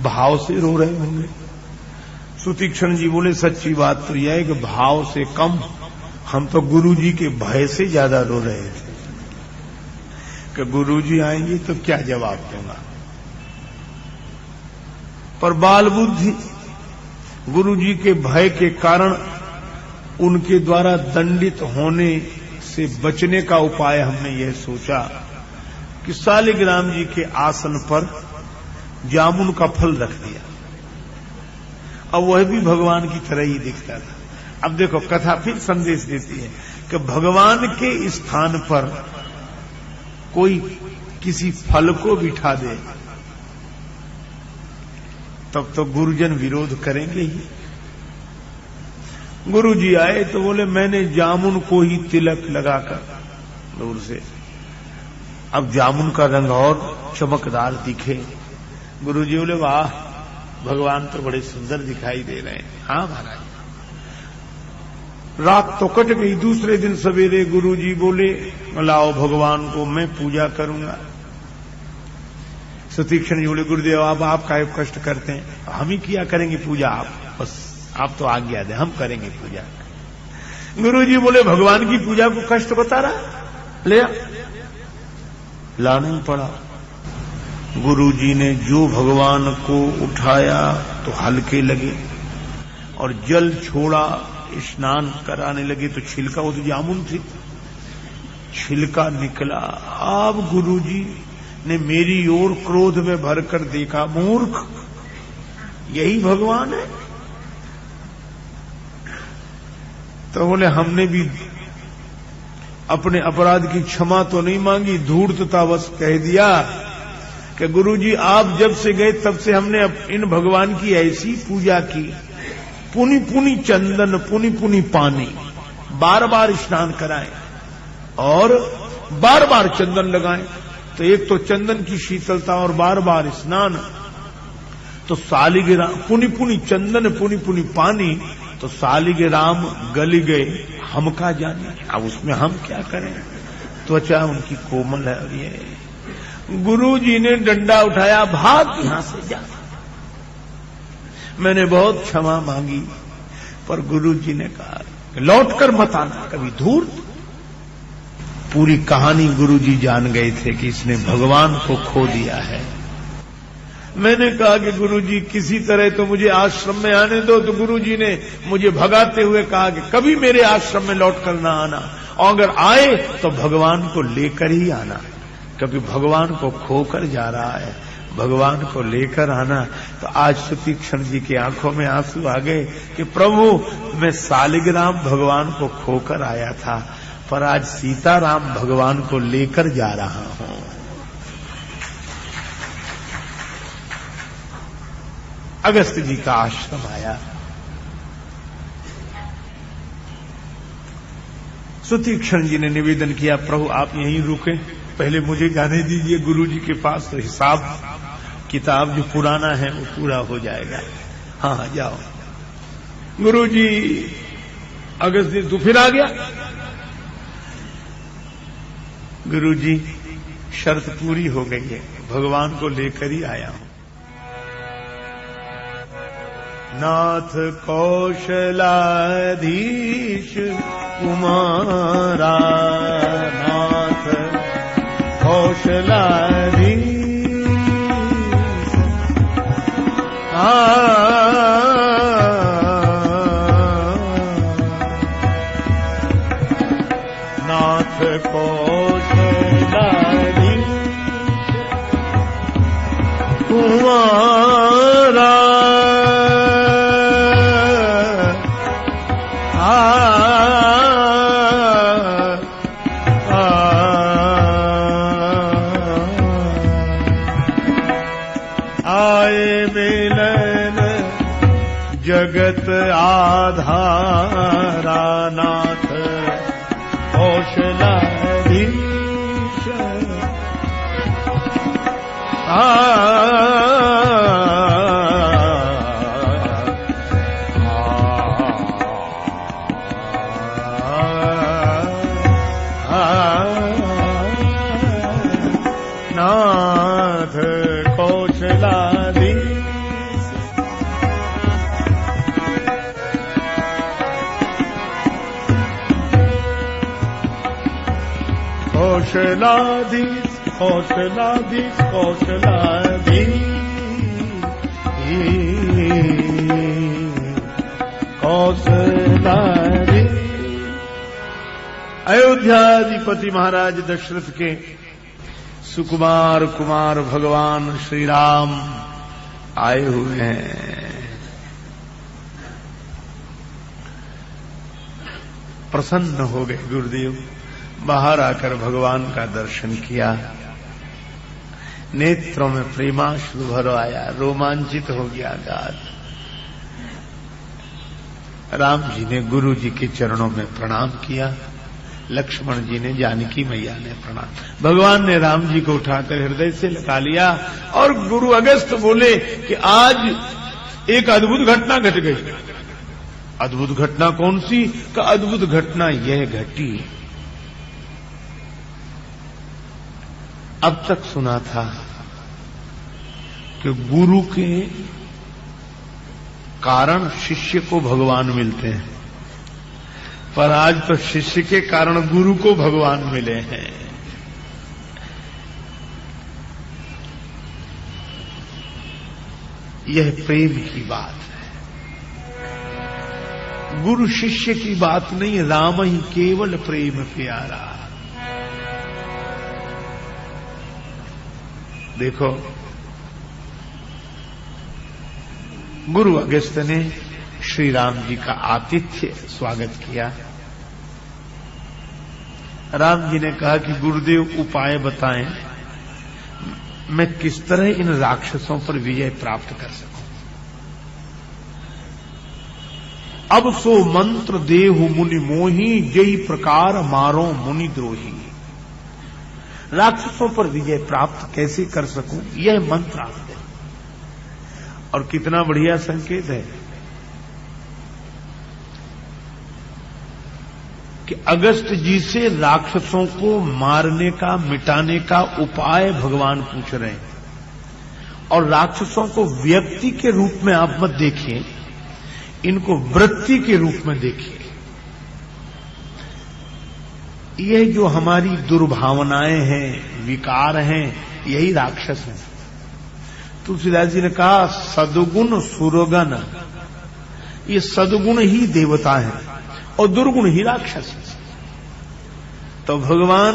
भाव से रो रहे होंगे। सुतीक्षण जी बोले सच्ची बात तो यह है कि भाव से कम हम तो गुरु जी के भय से ज्यादा रो रहे थे कि गुरु जी आएंगे तो क्या जवाब दूंगा। पर बाल बुद्धि, गुरु जी के भय के कारण उनके द्वारा दंडित होने से बचने का उपाय हमने यह सोचा कि शालिग्राम जी के आसन पर जामुन का फल रख दिया, अब वह भी भगवान की तरह ही दिखता था। अब देखो कथा फिर संदेश देती है कि भगवान के स्थान पर कोई किसी फल को बिठा दे तब तो गुरुजन विरोध करेंगे ही। गुरु जी आए तो बोले मैंने जामुन को ही तिलक लगाकर दूर से। अब जामुन का रंग और चमकदार दिखे। गुरुजी बोले वाह, भगवान तो बड़े सुंदर दिखाई दे रहे हैं। हाँ महाराज। रात तो कट गई। दूसरे दिन सवेरे गुरुजी बोले लाओ भगवान को मैं पूजा करूंगा। सुतीक्षण जी बोले गुरुदेव आप काहे कष्ट करते हैं, हम ही किया करेंगे पूजा, आप बस आप तो आज्ञा दें, हम करेंगे पूजा। गुरुजी बोले भगवान की पूजा को कष्ट बता रहा, ले आ। लाना ही पड़ा। गुरुजी ने जो भगवान को उठाया तो हल्के लगे और जल छोड़ा, स्नान कराने लगे तो छिलका, वो तो जामुन थी, छिलका निकला। अब गुरुजी ने मेरी ओर क्रोध में भरकर देखा, मूर्ख यही भगवान है? तो बोले हमने भी अपने अपराध की क्षमा तो नहीं मांगी, धूर्ततावश कह दिया कि गुरुजी आप जब से गए तब से हमने इन भगवान की ऐसी पूजा की, पुनी पुनी चंदन पुनी पुनी पानी, बार बार स्नान कराएं और बार बार चंदन लगाएं। तो एक तो चंदन की शीतलता और बार बार स्नान, तो सालिग्राम पुनी पुनी चंदन पुनी पुनी पानी, तो सालिग्राम गल गए, हम का जाने, अब उसमें हम क्या करें, त्वचा उनकी कोमल है। और ये गुरुजी ने डंडा उठाया, भाग यहां से जा। मैंने बहुत क्षमा मांगी पर गुरुजी ने कहा लौटकर मत आना कभी, धूर्त। पूरी कहानी गुरुजी जान गए थे कि इसने भगवान को खो दिया है। मैंने कहा कि गुरुजी किसी तरह तो मुझे आश्रम में आने दो, तो गुरुजी ने मुझे भगाते हुए कहा कि कभी मेरे आश्रम में लौटकर ना आना, और अगर आए तो भगवान को लेकर ही आना, क्योंकि भगवान को खोकर जा रहा है, भगवान को लेकर आना। तो आज सुतीक्षण जी की आंखों में आंसू आ गए कि प्रभु मैं सालिग्राम भगवान को खोकर आया था, पर आज सीताराम भगवान को लेकर जा रहा हूं। अगस्त जी का आश्रम आया। सुतीक्षण जी ने निवेदन किया प्रभु आप यहीं रुके, पहले मुझे जाने दीजिए गुरु जी के पास, तो हिसाब किताब जो पुराना है वो पूरा हो जाएगा। हाँ जाओ। गुरु जी अगस्त जी तू फिर आ गया। गुरु जी शर्त पूरी हो गई है, भगवान को लेकर ही आया हूं। नाथ कौशलाधीश कुमारा, नाथ कौशलाधीश नाथ कौशलाधीश कुमारा, जगत आधारा, नाथ कौशलाधीश नाथ कौशलाधीश कौशलाधीश कौशलाधीश कौशलाधीश कौशलाधीश। अयोध्याधिपति महाराज दशरथ के सुकुमार कुमार भगवान श्री राम आए हुए हैं। प्रसन्न हो गए गुरुदेव, बाहर आकर भगवान का दर्शन किया, नेत्रों में प्रेमाश्रु भर आया, रोमांचित हो गया गाल। राम जी ने गुरु जी के चरणों में प्रणाम किया, लक्ष्मण जी ने, जानकी मैया ने प्रणाम। भगवान ने राम जी को उठाकर हृदय से लगा लिया और गुरु अगस्त बोले कि आज एक अद्भुत घटना घट गई। अद्भुत घटना कौन सी? का अद्भुत घटना यह घटी, अब तक सुना था कि गुरु के कारण शिष्य को भगवान मिलते हैं, पर आज तो शिष्य के कारण गुरु को भगवान मिले हैं। यह प्रेम की बात है, गुरु शिष्य की बात नहीं, राम ही केवल प्रेम प्यारा। देखो, गुरु अगस्त ने श्री राम जी का आतिथ्य स्वागत किया। राम जी ने कहा कि गुरुदेव उपाय बताएं, मैं किस तरह इन राक्षसों पर विजय प्राप्त कर सकूं। अब सो मंत्र देहु मुनि मोही, जई प्रकार मारो मुनि द्रोही। राक्षसों पर विजय प्राप्त कैसे कर सकूं, यह मंत्र आप दें। और कितना बढ़िया संकेत है कि अगस्त जी से राक्षसों को मारने का, मिटाने का उपाय भगवान पूछ रहे हैं। और राक्षसों को व्यक्ति के रूप में आप मत देखिए, इनको वृत्ति के रूप में देखिए। यह जो हमारी दुर्भावनाएं हैं, विकार हैं, यही राक्षस हैं। तुलसीदास जी ने कहा सदगुण सुरगण, ये सदगुण ही देवता है और दुर्गुण ही राक्षस है। तो भगवान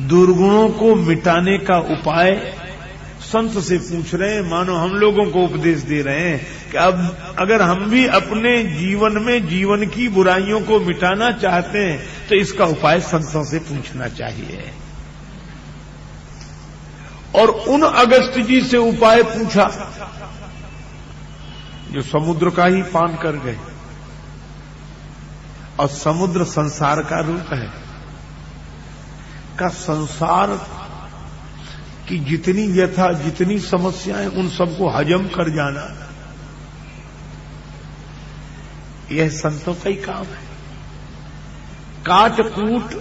दुर्गुणों को मिटाने का उपाय संत से पूछ रहे हैं, मानो हम लोगों को उपदेश दे रहे हैं कि अब अगर हम भी अपने जीवन में जीवन की बुराइयों को मिटाना चाहते हैं तो इसका उपाय संतों से पूछना चाहिए। और उन अगस्त जी से उपाय पूछा जो समुद्र का ही पान कर गए। और समुद्र संसार का रूप है, का संसार की जितनी व्यथा, जितनी समस्याएं, उन सबको हजम कर जाना, यह संतों का ही काम है। काट कूट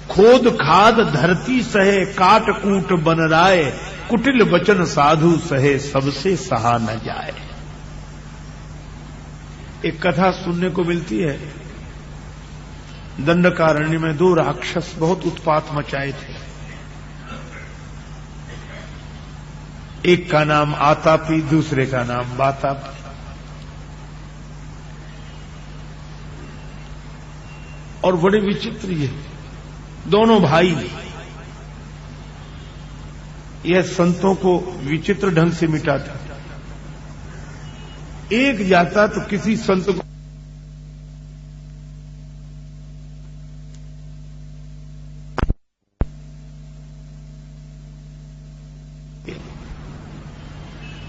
खोद खाद धरती सहे, काट कूट बन राय, कुटिल वचन साधु सहे, सबसे सहा न जाए। एक कथा सुनने को मिलती है, दंडकारण्य में दो राक्षस बहुत उत्पात मचाए थे। एक का नाम आतापी, दूसरे का नाम बातापी। और बड़े विचित्र ये दोनों भाई, यह संतों को विचित्र ढंग से मिटाता। एक जाता तो किसी संत को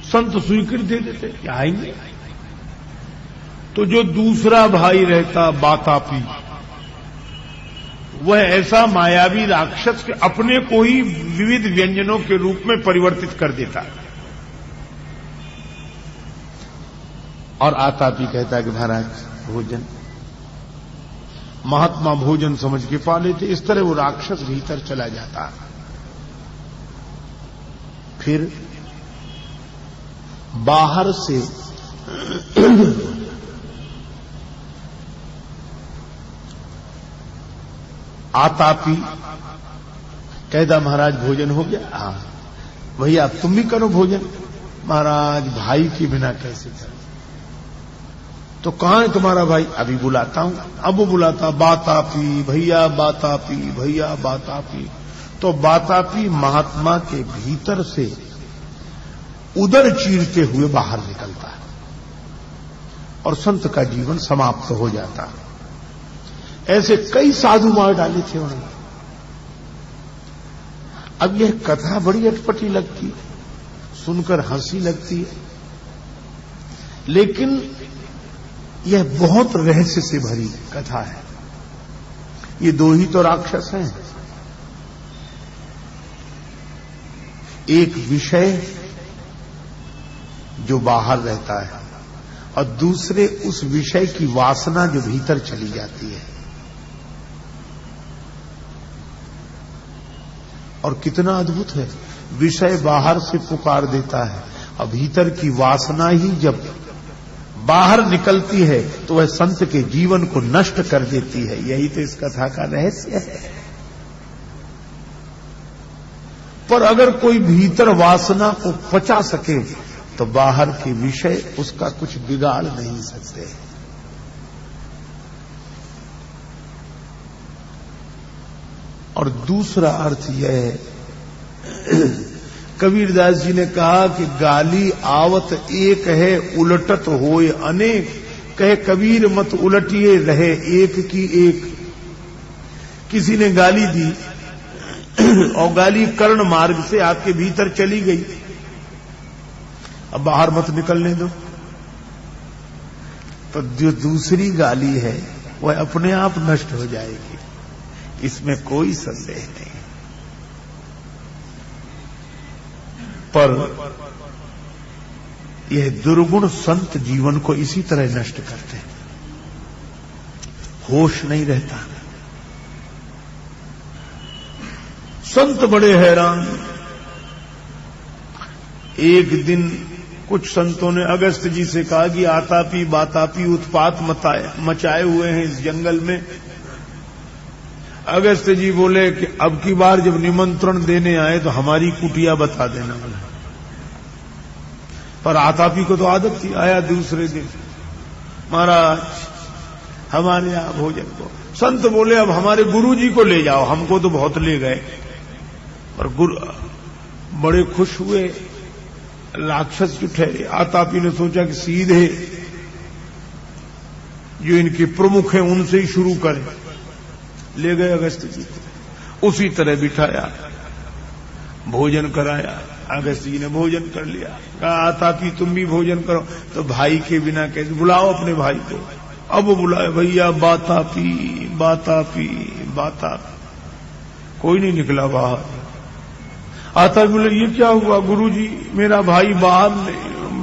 संत स्वीकृति दे देते कि आएंगे। तो जो दूसरा भाई रहता बातापी, वह ऐसा मायावी राक्षस के अपने को ही विविध व्यंजनों के रूप में परिवर्तित कर देता। और आतापी कहता कि महाराज भोजन, महात्मा भोजन समझ के पा लेते। इस तरह वो राक्षस भीतर चला जाता। फिर बाहर से आतापी कहता महाराज भोजन हो गया? हाँ भैया तुम भी करो भोजन। महाराज भाई के बिना कैसे करो? तो कहां है तुम्हारा भाई? अभी बुलाता हूं। अब वो बुलाता, बातापी भैया, बातापी भैया, बातापी। तो बातापी महात्मा के भीतर से उदर चीरते हुए बाहर निकलता है और संत का जीवन समाप्त हो जाता है। ऐसे कई साधु मार डाले थे उन्होंने। अब यह कथा बड़ी अटपटी लगती है, सुनकर हंसी लगती है, लेकिन यह बहुत रहस्य से भरी कथा है। ये दो ही तो राक्षस हैं। एक विषय जो बाहर रहता है और दूसरे उस विषय की वासना जो भीतर चली जाती है। और कितना अद्भुत है, विषय बाहर से पुकार देता है और भीतर की वासना ही जब बाहर निकलती है तो वह संत के जीवन को नष्ट कर देती है। यही तो इस कथा का रहस्य है। पर अगर कोई भीतर वासना को पचा सके तो बाहर के विषय उसका कुछ बिगाड़ नहीं सकते। और दूसरा अर्थ यह है, कबीरदास जी ने कहा कि गाली आवत एक है, उलटत होए अनेक। कहे कबीर मत उलटिए, रहे एक की एक। किसी ने गाली दी और गाली कर्ण मार्ग से आपके भीतर चली गई, अब बाहर मत निकलने दो, तो जो दूसरी गाली है वह अपने आप नष्ट हो जाएगी, इसमें कोई संदेह नहीं। पर यह दुर्गुण संत जीवन को इसी तरह नष्ट करते हैं, होश नहीं रहता। संत बड़े हैरान। एक दिन कुछ संतों ने अगस्त जी से कहा कि आतापी बातापी उत्पात मचाए हुए हैं इस जंगल में। अगस्त जी बोले कि अब की बार जब निमंत्रण देने आए तो हमारी कुटिया बता देना। पर आतापी को तो आदत थी, आया दूसरे दिन, महाराज हमारे यहां भोजन को। संत बोले अब हमारे गुरुजी को ले जाओ, हमको तो बहुत ले गए। पर गुरु बड़े खुश हुए, राक्षस जो ठहरे। आतापी ने सोचा कि सीधे जो इनके प्रमुख हैं उनसे ही शुरू करें। ले गए अगस्त जी को, उसी तरह बिठाया, भोजन कराया। अगस्त जी ने भोजन कर लिया। कहा आतापी तुम भी भोजन करो। तो भाई के बिना कैसे, बुलाओ अपने भाई को। अब वो बुलाए, भैया बातापी बातापी बातापी। कोई नहीं निकला बाहर। आता बोले ये क्या हुआ गुरुजी, मेरा भाई बाहर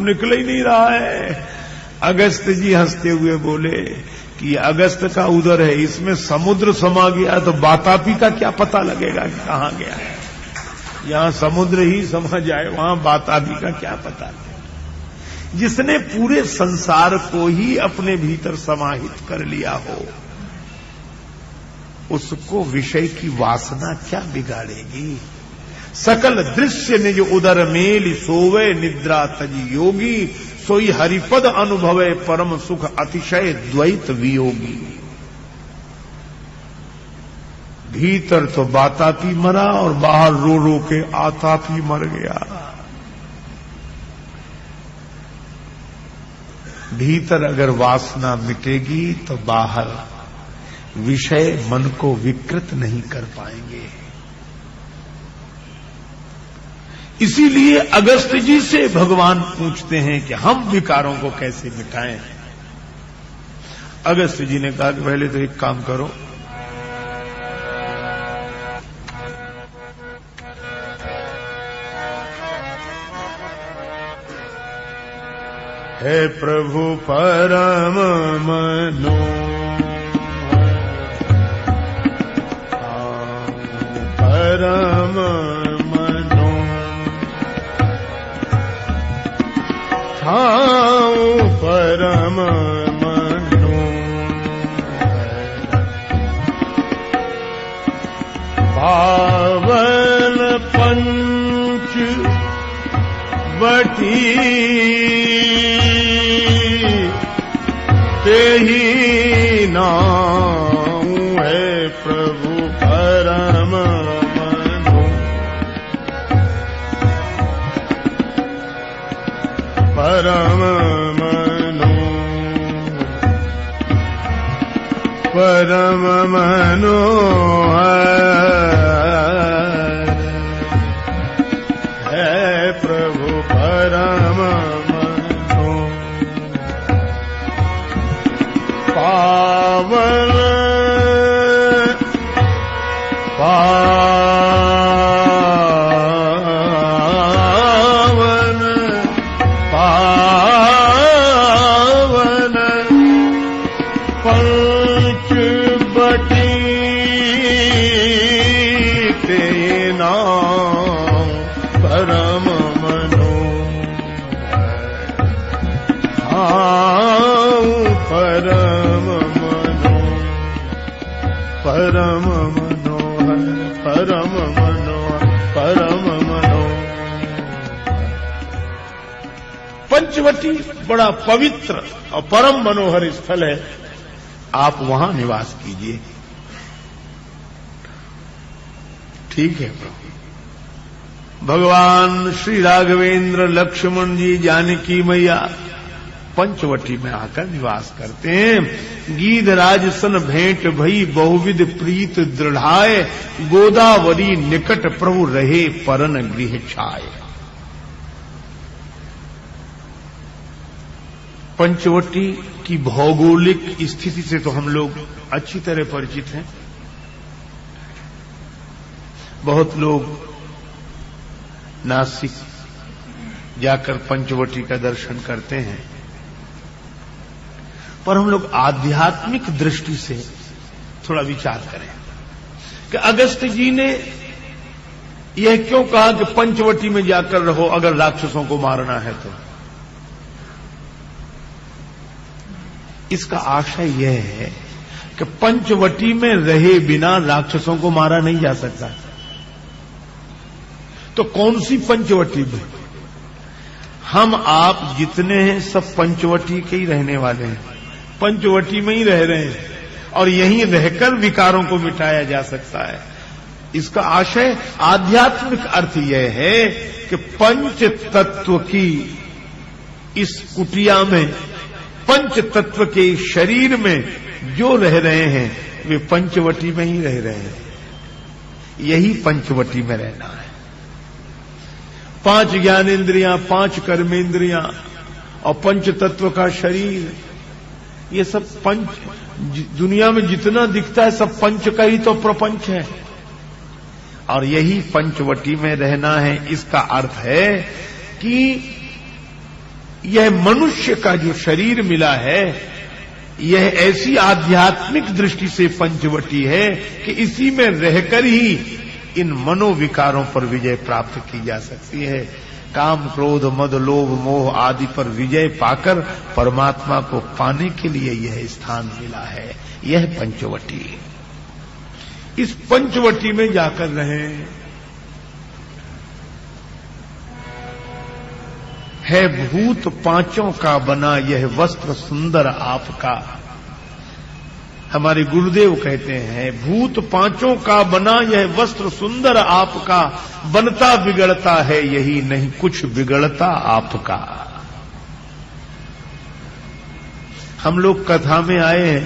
निकल ही नहीं रहा है। अगस्त जी हंसते हुए बोले कि अगस्त का उदर है, इसमें समुद्र समा गया तो बातापी का क्या पता लगेगा कि कहां गया है। यहां समुद्र ही समा जाए, वहां बातापी का क्या पता। जिसने पूरे संसार को ही अपने भीतर समाहित कर लिया हो, उसको विषय की वासना क्या बिगाड़ेगी। सकल दृश्य निज उदर मेल, सोवे निद्रा तजी योगी। सोई हरिपद अनुभवे, परम सुख अतिशय द्वैत वियोगी। भीतर तो बातापी मरा और बाहर रो रो के आतापी मर गया। भीतर अगर वासना मिटेगी तो बाहर विषय मन को विकृत नहीं कर पाएंगे। इसीलिए अगस्त जी से भगवान पूछते हैं कि हम विकारों को कैसे मिटाएं। अगस्त जी ने कहा कि पहले तो एक काम करो, हे प्रभु परम मनो परम मनो ठाऊ परम मनो पावन पंच बटी ते ही नाम है प्रभु परम मनो परम मनो परम मनो है प्रभु परम मनो पावन परम मनोहर, परम मनोहर, परम मनोहर। पंचवटी बड़ा पवित्र और परम मनोहर स्थल है, आप वहां निवास कीजिए। ठीक है प्रभु। भगवान श्री राघवेंद्र, लक्ष्मण जी, जानकी मैया पंचवटी में आकर निवास करते हैं। गीधराज सन भेंट भई बहुविध प्रीत दृढ़ाए, गोदावरी निकट प्रभु रहे परन गृह छाए। पंचवटी की भौगोलिक स्थिति से तो हम लोग अच्छी तरह परिचित हैं। बहुत लोग नासिक जाकर पंचवटी का दर्शन करते हैं, पर हम लोग आध्यात्मिक दृष्टि से थोड़ा विचार करें कि अगस्त जी ने यह क्यों कहा कि पंचवटी में जाकर रहो अगर राक्षसों को मारना है तो। इसका आशय यह है कि पंचवटी में रहे बिना राक्षसों को मारा नहीं जा सकता। तो कौन सी पंचवटी में? हम आप जितने हैं सब पंचवटी के ही रहने वाले हैं, पंचवटी में ही रह रहे हैं और यहीं रहकर विकारों को मिटाया जा सकता है। इसका आशय आध्यात्मिक अर्थ यह है कि पंच तत्व की इस कुटिया में, पंच तत्व के शरीर में जो रह रहे हैं वे पंचवटी में ही रह रहे हैं। यही पंचवटी में रहना है। 5 ज्ञानेन्द्रियां, 5 कर्मेंद्रियां और पंच तत्व का शरीर, ये सब पंच, दुनिया में जितना दिखता है सब पंच का ही तो प्रपंच है और यही पंचवटी में रहना है। इसका अर्थ है कि यह मनुष्य का जो शरीर मिला है यह ऐसी आध्यात्मिक दृष्टि से पंचवटी है कि इसी में रहकर ही इन मनोविकारों पर विजय प्राप्त की जा सकती है। काम, क्रोध, मद, लोभ, मोह आदि पर विजय पाकर परमात्मा को पाने के लिए यह स्थान मिला है। यह पंचवटी। इस पंचवटी में जाकर रहें। है भूत पांचों का बना यह वस्त्र सुंदर आपका। हमारे गुरुदेव कहते हैं भूत पांचों का बना यह वस्त्र सुंदर आपका, बनता बिगड़ता है यही नहीं कुछ बिगड़ता आपका। हम लोग कथा में आए हैं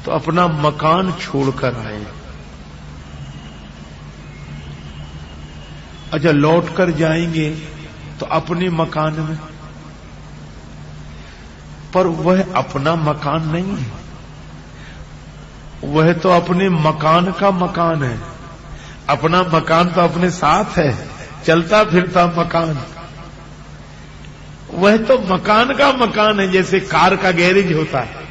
तो अपना मकान छोड़कर आए, अच्छा लौट कर जाएंगे तो अपने मकान में, पर वह अपना मकान नहीं है, वह तो अपने मकान का मकान है। अपना मकान तो अपने साथ है, चलता फिरता मकान। वह तो मकान का मकान है, जैसे कार का गैरेज होता है।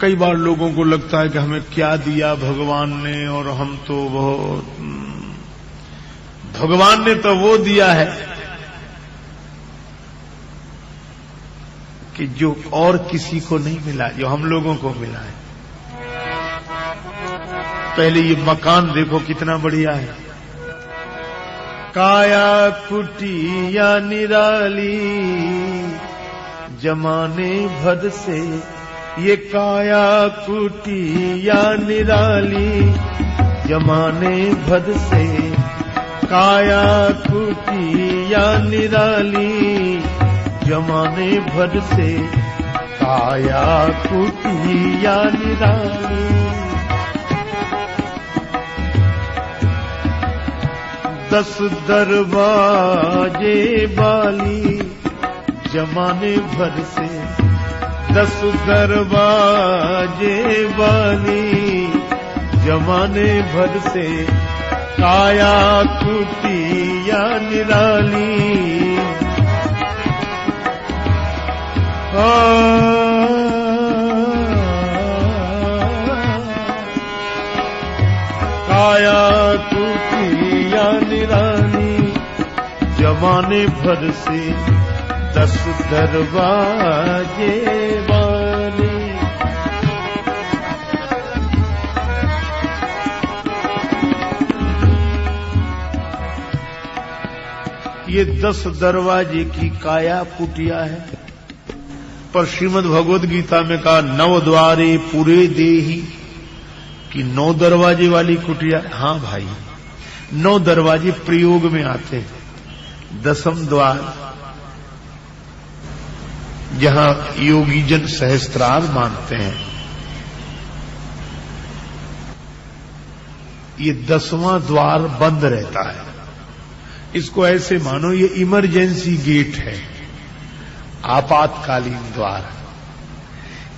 कई बार लोगों को लगता है कि हमें क्या दिया भगवान ने, और हम तो बहुत, भगवान ने तो वो दिया है कि जो और किसी को नहीं मिला, जो हम लोगों को मिला है। पहले ये मकान देखो कितना बढ़िया है। काया कुटिया निराली जमाने भर से, ये काया कुटिया निराली जमाने भर से, काया कुटिया निराली जमाने भर से, काया कुटिया निराली। दस दरवाजे वाली जमाने भर से, 10 दरवाजे वाली जमाने भर से, काया कुटिया निराली। काया कुटिया निराली जमाने भर से, 10 दरवाजे वाली। ये 10 दरवाजे की काया कुटिया है, पर श्रीमद् भगवद गीता में कहा 9 द्वारे पूरे देही कि 9 दरवाजे वाली कुटिया। हाँ भाई, 9 दरवाजे प्रयोग में आते हैं। 10वां द्वार जहां योगी जन सहस्त्रार मानते हैं, ये 10वां द्वार बंद रहता है। इसको ऐसे मानो ये इमरजेंसी गेट है, आपातकालीन द्वार।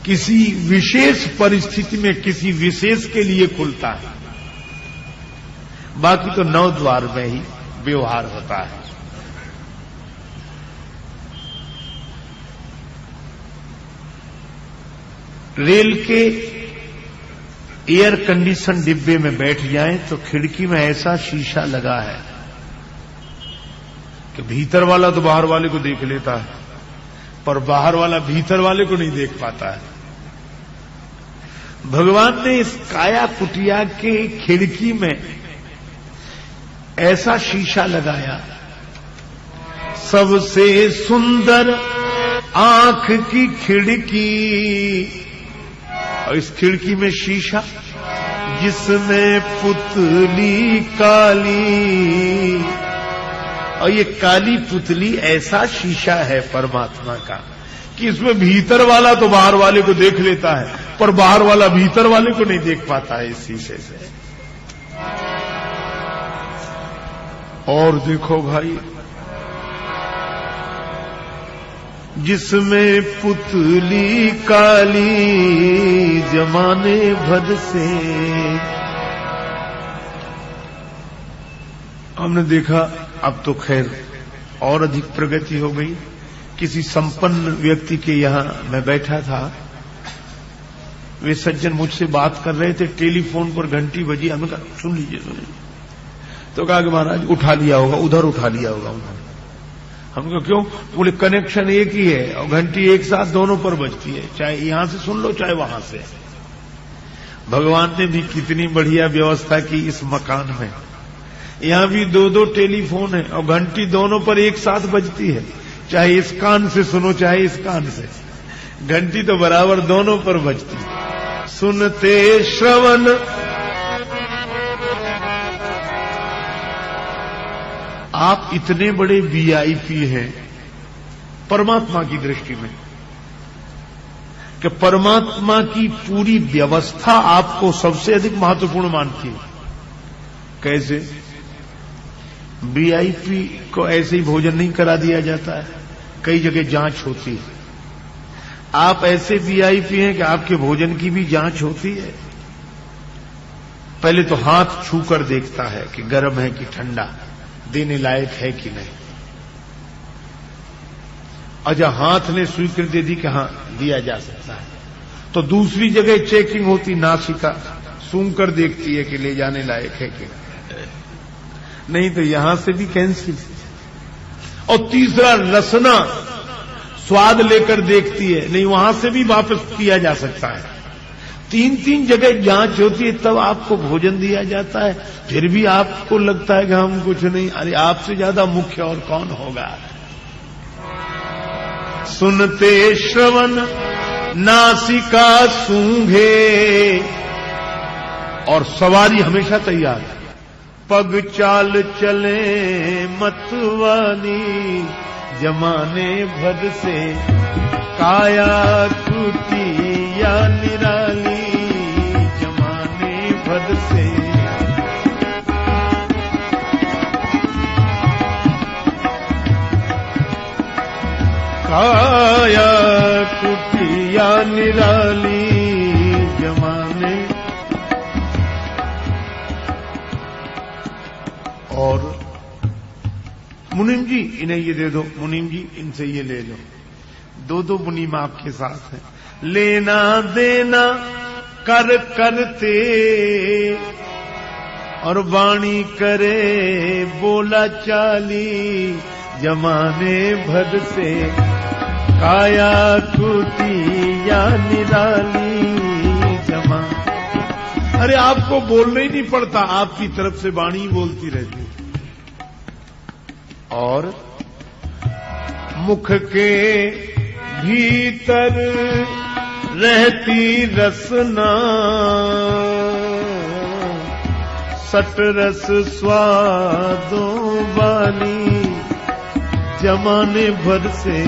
किसी विशेष परिस्थिति में किसी विशेष के लिए खुलता है, बाकी तो 9 द्वार में ही व्यवहार होता है। रेल के एयर कंडीशन डिब्बे में बैठ जाएं तो खिड़की में ऐसा शीशा लगा है कि भीतर वाला तो बाहर वाले को देख लेता है, पर बाहर वाला भीतर वाले को नहीं देख पाता है। भगवान ने इस काया कुटिया के खिड़की में ऐसा शीशा लगाया, सबसे सुंदर आंख की खिड़की, और इस खिड़की में शीशा जिसमें पुतली काली, और ये काली पुतली ऐसा शीशा है परमात्मा का कि इसमें भीतर वाला तो बाहर वाले को देख लेता है, पर बाहर वाला भीतर वाले को नहीं देख पाता है इस शीशे से। और देखो भाई, जिसमें पुतली काली जमाने भर से। हमने देखा अब तो खैर और अधिक प्रगति हो गई। किसी संपन्न व्यक्ति के यहां मैं बैठा था, वे सज्जन मुझसे बात कर रहे थे, टेलीफोन पर घंटी बजी। हमने कहा सुन लीजिए सुनिए, तो कहा कि महाराज उठा लिया होगा, उधर उठा लिया होगा उन्होंने। हम कहा क्यों? बोले कनेक्शन एक ही है और घंटी एक साथ दोनों पर बजती है, चाहे यहां से सुन लो चाहे वहां से। भगवान ने भी कितनी बढ़िया व्यवस्था की इस मकान में। यहां भी 2-2 टेलीफोन है और घंटी दोनों पर एक साथ बजती है, चाहे इस कान से सुनो चाहे इस कान से, घंटी तो बराबर दोनों पर बजती है। सुनते श्रवण आप इतने बड़े वीआईपी हैं परमात्मा की दृष्टि में कि परमात्मा की पूरी व्यवस्था आपको सबसे अधिक महत्वपूर्ण मानती है। कैसे? वीआईपी को ऐसे ही भोजन नहीं करा दिया जाता है, कई जगह जांच होती है। आप ऐसे वीआईपी हैं कि आपके भोजन की भी जांच होती है। पहले तो हाथ छूकर देखता है कि गर्म है कि ठंडा, देने लायक है कि नहीं। और जब हाथ ने स्वीकृति दे दी कि हां दिया जा सकता है, तो दूसरी जगह चेकिंग होती, नासिका सूंघ कर देखती है कि ले जाने लायक है कि नहीं, तो यहां से भी कैंसिल। और तीसरा रसना स्वाद लेकर देखती है, नहीं वहां से भी वापस किया जा सकता है। 3-3 जगह जांच होती है, तब आपको भोजन दिया जाता है। फिर भी आपको लगता है कि हम कुछ नहीं, अरे आपसे ज्यादा मुख्य और कौन होगा। सुनते श्रवण नासिका सूंघे, और सवारी हमेशा तैयार है। पग चाल चले मतवानी जमाने भर से, काया कुटिया निराली जमाने भर से। काया कुटिया निराली जमाने। और मुनीम जी इन्हें ये दे दो, मुनीम जी इनसे ये ले लो। 2-2 मुनीम आपके साथ हैं। लेना देना कर करते, और वाणी करे बोला चाली जमाने भर से। काया कुटिया निराली जमा। अरे आपको बोलना ही नहीं पड़ता, आपकी तरफ से वाणी बोलती रहती और मुख के भीतर रहती रसना, सट रस स्वादों वाली जमाने भर से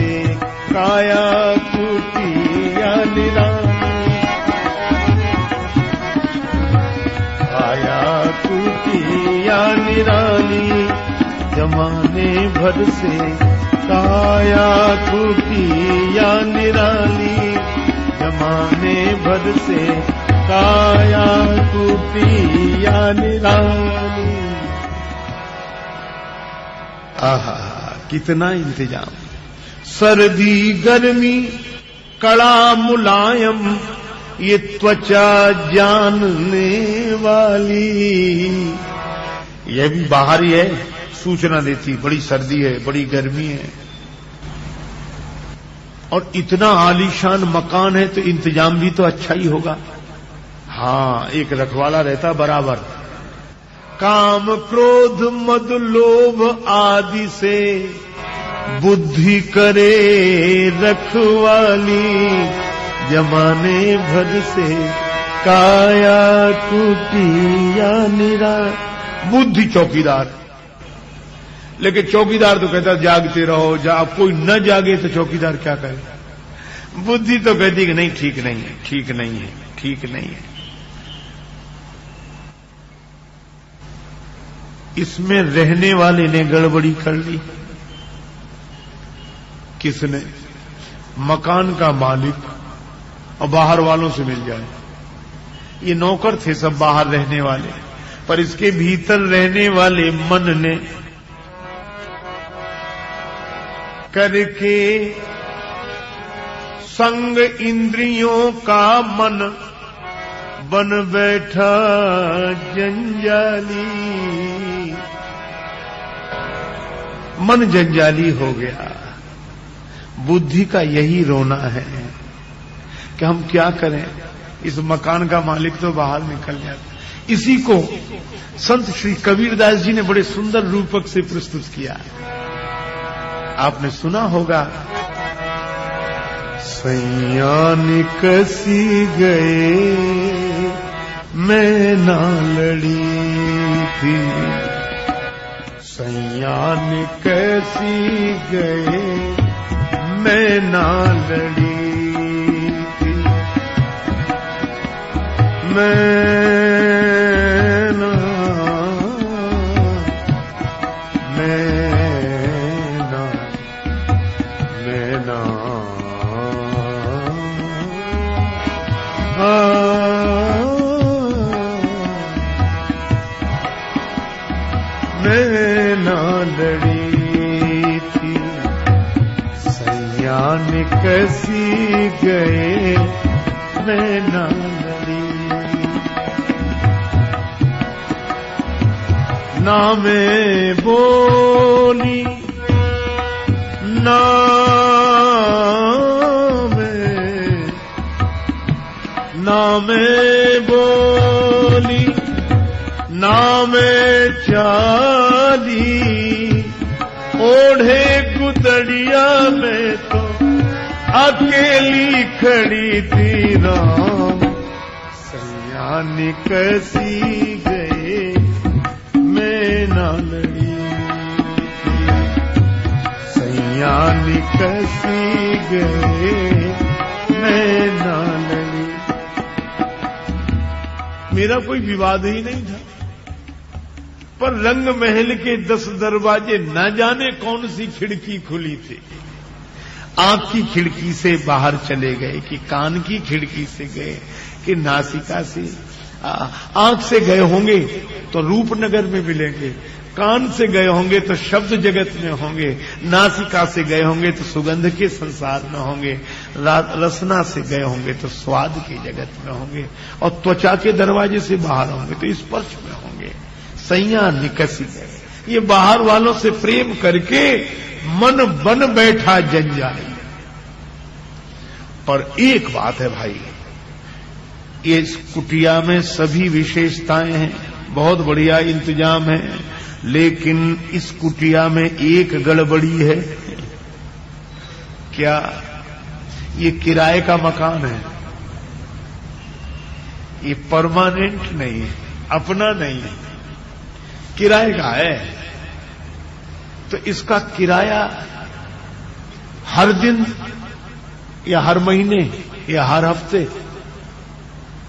काया कुटिया निराली, काया कुटिया निराली जमाने भर से काया कुटिया निराली जमाने भर से काया कुटिया निराली। आहा कितना इंतजाम, सर्दी गर्मी कड़ा मुलायम ये त्वचा जानने वाली। यह भी बाहर ही है, सूचना देती बड़ी सर्दी है, बड़ी गर्मी है। और इतना आलीशान मकान है तो इंतजाम भी तो अच्छा ही होगा। हाँ, एक रखवाला रहता बराबर। काम क्रोध मद लोभ आदि से बुद्धि करे रखवाली जमाने भर से काया कुटिया निरा। बुद्धि चौकीदार, लेकिन चौकीदार तो कहता जागते रहो, कोई न जागे तो चौकीदार क्या करे। बुद्धि तो कहती कि नहीं ठीक नहीं है, ठीक नहीं है, ठीक नहीं है। इसमें रहने वाले ने गड़बड़ी कर ली। किसने? मकान का मालिक और बाहर वालों से मिल जाए। ये नौकर थे सब बाहर रहने वाले, पर इसके भीतर रहने वाले मन ने करके संग इंद्रियों का मन बन बैठा जंजाली। मन जंजाली हो गया। बुद्धि का यही रोना है कि हम क्या करें, इस मकान का मालिक तो बाहर निकल जाता। इसी को संत श्री कबीरदास जी ने बड़े सुंदर रूपक से प्रस्तुत किया। आपने सुना होगा, सैया निकसी गए मैं ना लड़ी थी, सैया निकसी गए मैं ना लड़ी थी, मैं ना लड़ी थी, सैया निकसी गए मैं ना लड़ी। ना मैं बोली ना मैं बोली ना मैं चाली, ओढ़े गुदड़िया में तो अकेली खड़ी थी राम, सैया निकसी गए मैं ना लड़ी थी, सैया निकसी गए मैं ना लड़ी। मेरा कोई विवाद ही नहीं था, पर रंग महल के 10 दरवाजे न जाने कौन सी खिड़की खुली थी। आंख की खिड़की से बाहर चले गए कि कान की खिड़की से गए कि नासिका से। आंख से गए होंगे तो रूपनगर में मिलेंगे, कान से गए होंगे तो शब्द जगत में होंगे, नासिका से गए होंगे तो सुगंध के संसार में होंगे, रसना से गए होंगे तो स्वाद के जगत में होंगे, और त्वचा के दरवाजे से बाहर होंगे तो स्पर्श में होंगे। सैया निकसी गए, ये बाहर वालों से प्रेम करके मन बन बैठा जंजाली। पर एक बात है भाई, ये इस कुटिया में सभी विशेषताएं हैं, बहुत बढ़िया इंतजाम है, लेकिन इस कुटिया में एक गड़बड़ी है। क्या? ये किराए का मकान है, ये परमानेंट नहीं है, अपना नहीं है, किराए का है। तो इसका किराया हर दिन या हर महीने या हर हफ्ते?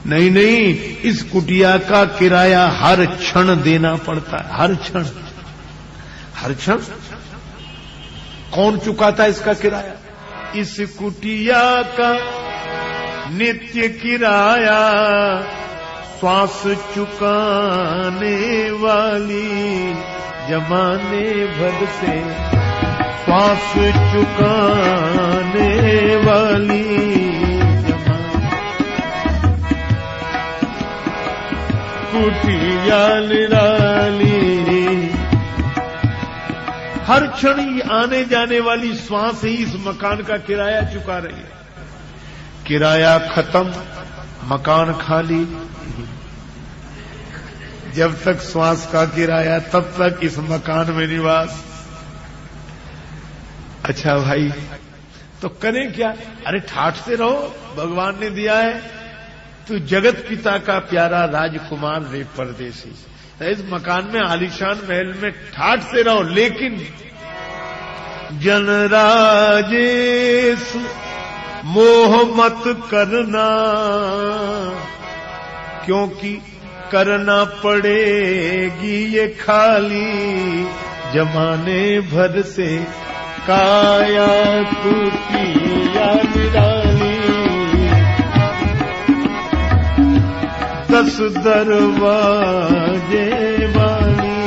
नहीं नहीं, इस कुटिया का किराया हर क्षण देना पड़ता है, हर क्षण। हर क्षण कौन चुकाता है इसका किराया? इस कुटिया का नित्य किराया श्वास चुकाने वाली, जमाने भर से श्वास चुकाने वाली, कुटिया निराली। हर क्षण ही आने जाने वाली श्वास ही इस मकान का किराया चुका रही है। किराया खत्म, मकान खाली। जब तक श्वास का किराया तब तक इस मकान में निवास। अच्छा भाई, तो करें क्या? अरे ठाठते रहो, भगवान ने दिया है। तू जगत पिता का प्यारा राजकुमार रे परदेसी, इस मकान में आलीशान महल में ठाठते रहो, लेकिन जनराजेश मोह मत करना, क्योंकि करना पड़ेगी ये खाली, जमाने भर से काया कुटिया निराली। 10 दरवाजे वाली।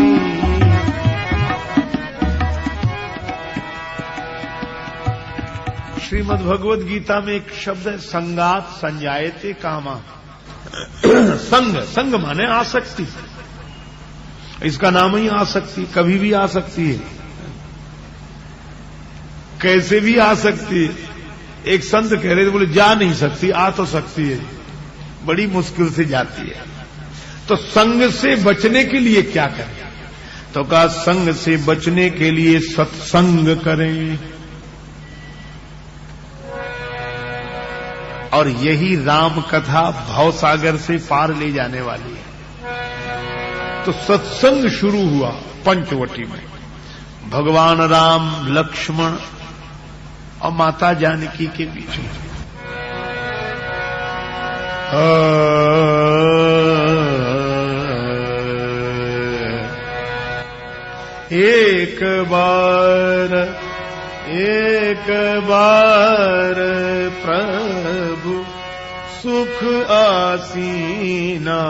श्रीमद् भगवद गीता में एक शब्द है, संगात संजायते कामा। संग, संग माने आसक्ति। इसका नाम ही आसक्ति, कभी भी आ सकती है, कैसे भी आ सकती है। एक संत कह रहे थे, बोले जा नहीं सकती, आ तो सकती है, बड़ी मुश्किल से जाती है। तो संग से बचने के लिए क्या करें? तो कहा संग से बचने के लिए सत्संग करें, और यही राम कथा भवसागर से पार ले जाने वाली है। तो सत्संग शुरू हुआ पंचवटी में, भगवान राम, लक्ष्मण और माता जानकी के बीच में। एक बार प्रभु सुख आसीना,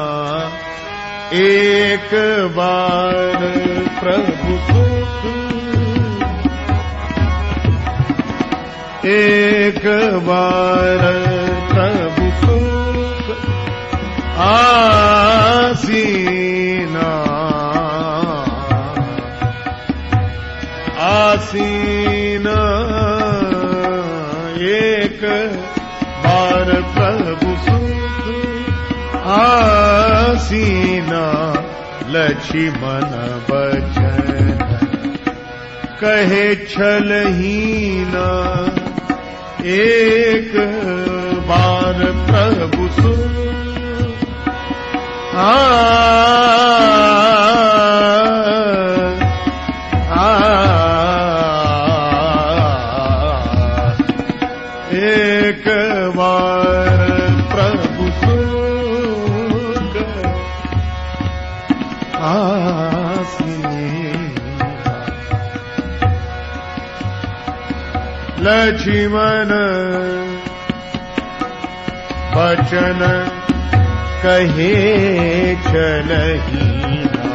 एक बार प्रभु सुख, एक बार प्रभु सुख आसीना, आसीना, एक बार प्रभु सुख आसीना, लक्ष्मण बचन कहे छलहीना, एक बार प्रभु सुख एक बार प्रभु सुख आसीना, लक्ष्मण बचन कहे छलहीना,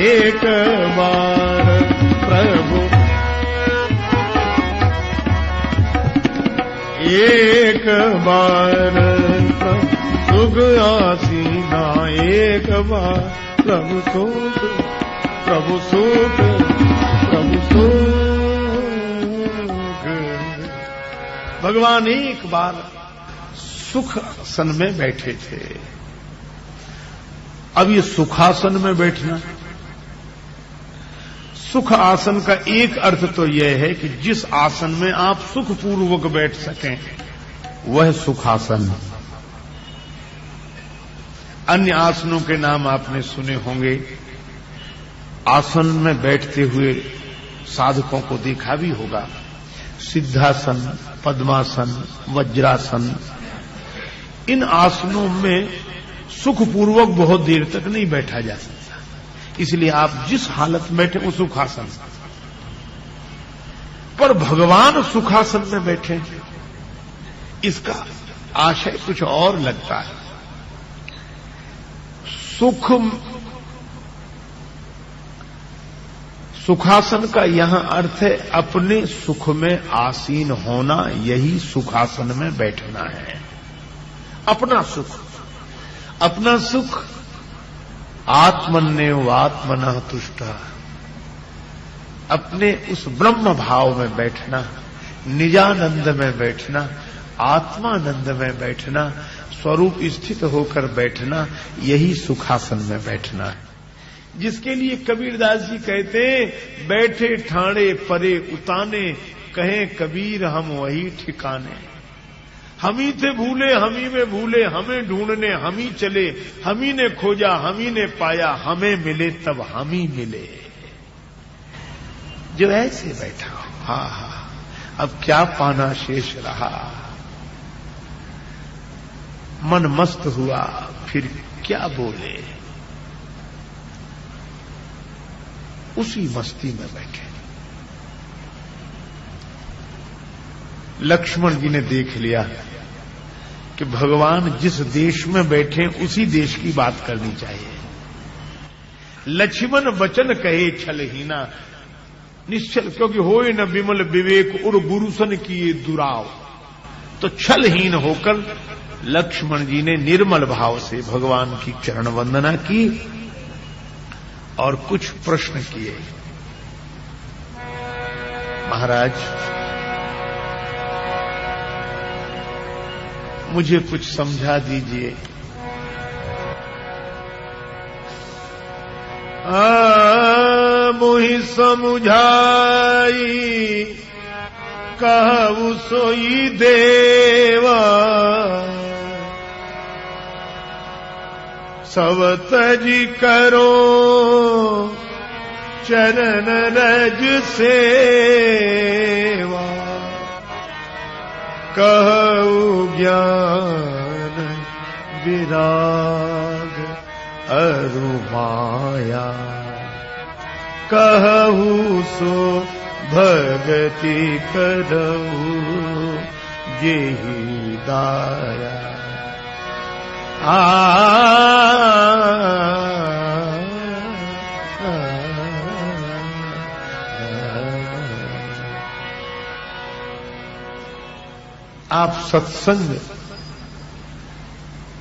एक बार प्रभु, एक बार सुख आसीना, एक बार प्रभु सुख, प्रभु सुख, प्रभु सुख भगवान एक बार सुख आसन में बैठे थे। अब ये सुखासन में बैठना, सुख आसन का एक अर्थ तो यह है कि जिस आसन में आप सुखपूर्वक बैठ सकें वह सुखासन। अन्य आसनों के नाम आपने सुने होंगे। आसन में बैठते हुए साधकों को देखा भी होगा, सिद्धासन, पद्मासन, वज्रासन। इन आसनों में सुखपूर्वक बहुत देर तक नहीं बैठा जा सकता, इसलिए आप जिस हालत में बैठे वो सुखासन। पर भगवान सुखासन में बैठे, इसका आशय कुछ और लगता है। सुखासन का यहां अर्थ है अपने सुख में आसीन होना, यही सुखासन में बैठना है। अपना सुख, अपना सुख आत्मन्येव आत्मनः तुष्टः, अपने उस ब्रह्म भाव में बैठना, निजानंद में बैठना, आत्मानंद में बैठना, स्वरूप स्थित होकर बैठना, यही सुखासन में बैठना है। जिसके लिए कबीरदास जी कहते हैं, बैठे ठाणे परे उताने, कहें कबीर हम वही ठिकाने। हम ही थे भूले, हम ही में भूले, हमें ढूंढने हम ही चले, हम ही ने खोजा हम ही ने पाया, हमें मिले तब हम ही मिले। जो ऐसे बैठा हो, हा, अब क्या पाना शेष रहा, मन मस्त हुआ फिर क्या बोले, उसी मस्ती में बैठे। लक्ष्मण जी ने देख लिया कि भगवान जिस देश में बैठे उसी देश की बात करनी चाहिए। लक्ष्मण वचन कहे छलहीना, निश्चल क्योंकि होए न विमल विवेक उर गुरुसन किए दुराव। तो छलहीन होकर लक्ष्मण जी ने निर्मल भाव से भगवान की चरण वंदना की और कुछ प्रश्न किए। महाराज, मुझे कुछ समझा दीजिए। मोहि समुझाई कहु सोई देवा, सब तजी करो चरण रज सेवा। कहु ज्ञान विराग अरु माया, कहु सो भगति करऊ जेहि दाया। आप सत्संग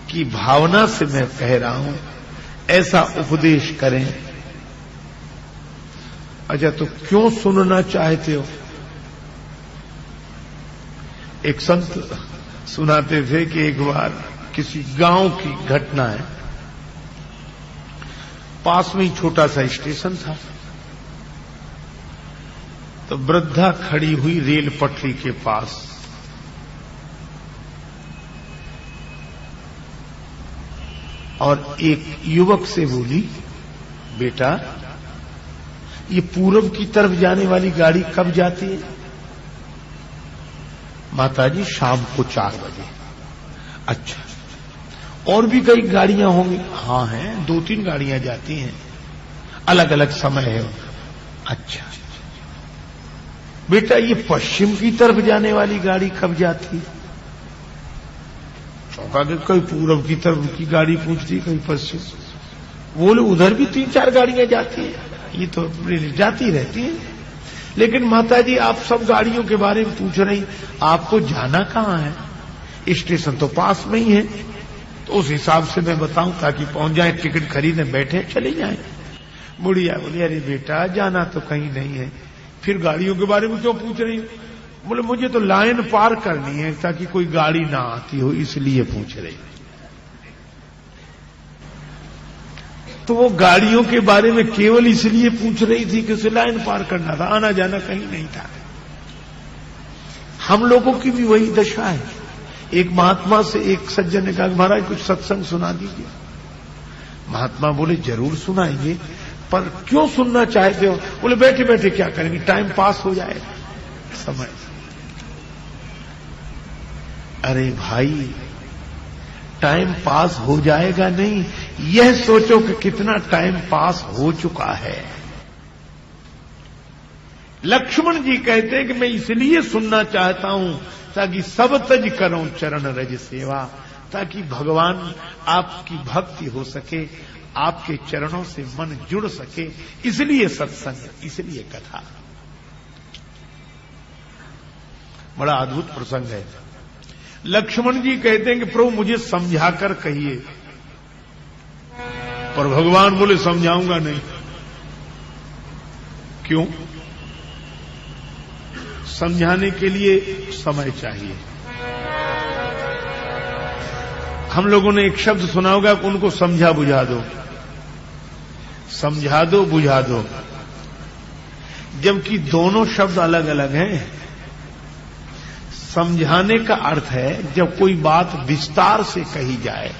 की भावना से मैं कह रहा हूं, ऐसा उपदेश करें। अच्छा, तो क्यों सुनना चाहते हो? एक संत सुनाते थे कि एक बार किसी गांव की घटना है, पास में ही छोटा सा स्टेशन था, तो वृद्धा खड़ी हुई रेल पटरी के पास। और एक युवक से बोली, बेटा ये पूरब की तरफ जाने वाली गाड़ी कब जाती है? माताजी शाम को 4 बजे। अच्छा, और भी कई गाड़ियां होंगी? हाँ हैं, 2-3 गाड़ियां जाती हैं, अलग अलग समय है। अच्छा बेटा, ये पश्चिम की तरफ जाने वाली गाड़ी कब जाती है? चौंका के कोई पूरब की तरफ की गाड़ी पूछती, कोई पश्चिम। बोले उधर भी 3-4 गाड़ियां जाती है, ये तो जाती रहती है। लेकिन माताजी आप सब गाड़ियों के बारे में पूछ रही, आपको जाना कहाँ है? स्टेशन तो पास में ही है, तो उस हिसाब से मैं बताऊं ताकि पहुंच जाए, टिकट खरीदे बैठे चले जाएं। बुढ़िया बोली, अरे बेटा जाना तो कहीं नहीं है, फिर गाड़ियों के बारे में क्यों पूछ रही? बोले मुझे तो लाइन पार करनी है ताकि कोई गाड़ी ना आती हो, इसलिए पूछ रहे। तो वो गाड़ियों के बारे में केवल इसलिए पूछ रही थी कि उसे लाइन पार करना था, आना जाना कहीं नहीं था। हम लोगों की भी वही दशा है। एक महात्मा से एक सज्जन ने कहा महाराज कुछ सत्संग सुना दीजिए। महात्मा बोले जरूर सुनाएंगे, पर क्यों सुनना चाहते हो? बोले बैठे बैठे क्या करेंगे, टाइम पास हो जाएगा समय। अरे भाई टाइम पास हो जाएगा नहीं, यह सोचो कि कितना टाइम पास हो चुका है। लक्ष्मण जी कहते हैं कि मैं इसलिए सुनना चाहता हूं ताकि सब तज करूं चरण रज सेवा, ताकि भगवान आपकी भक्ति हो सके, आपके चरणों से मन जुड़ सके, इसलिए सत्संग, इसलिए कथा। बड़ा अद्भुत प्रसंग है। लक्ष्मण जी कहते हैं कि प्रभु मुझे समझाकर कहिए, पर भगवान बोले समझाऊंगा नहीं। क्यों? समझाने के लिए समय चाहिए। हम लोगों ने एक शब्द सुना होगा कि उनको समझा बुझा दो, समझा दो बुझा दो, जबकि दोनों शब्द अलग अलग हैं। समझाने का अर्थ है जब कोई बात विस्तार से कही जाए,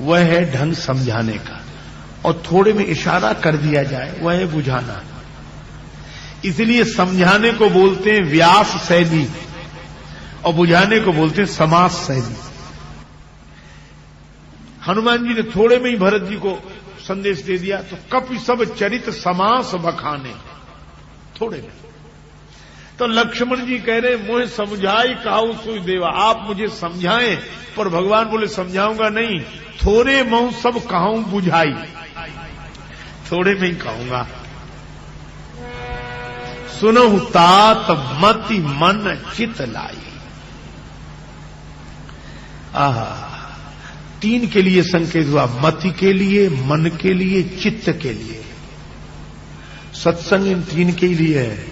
वह है ढंग समझाने का, और थोड़े में इशारा कर दिया जाए वह है बुझाना। इसलिए समझाने को बोलते हैं व्यास शैली और बुझाने को बोलते हैं समास शैली। हनुमान जी ने थोड़े में ही भरत जी को संदेश दे दिया, तो कपि सब चरित समास बखाने, थोड़े में। तो लक्ष्मण जी कह रहे मुझे समझाई काहू सुई देवा, आप मुझे समझाएं, पर भगवान बोले समझाऊंगा नहीं, थोड़े मऊ सब कहूं बुझाई, थोड़े में ही कहूंगा। सुनहु तात मति मन चित लाई। आहा, तीन के लिए संकेत हुआ, मति के लिए, मन के लिए, चित्त के लिए। सत्संग इन तीन के लिए है।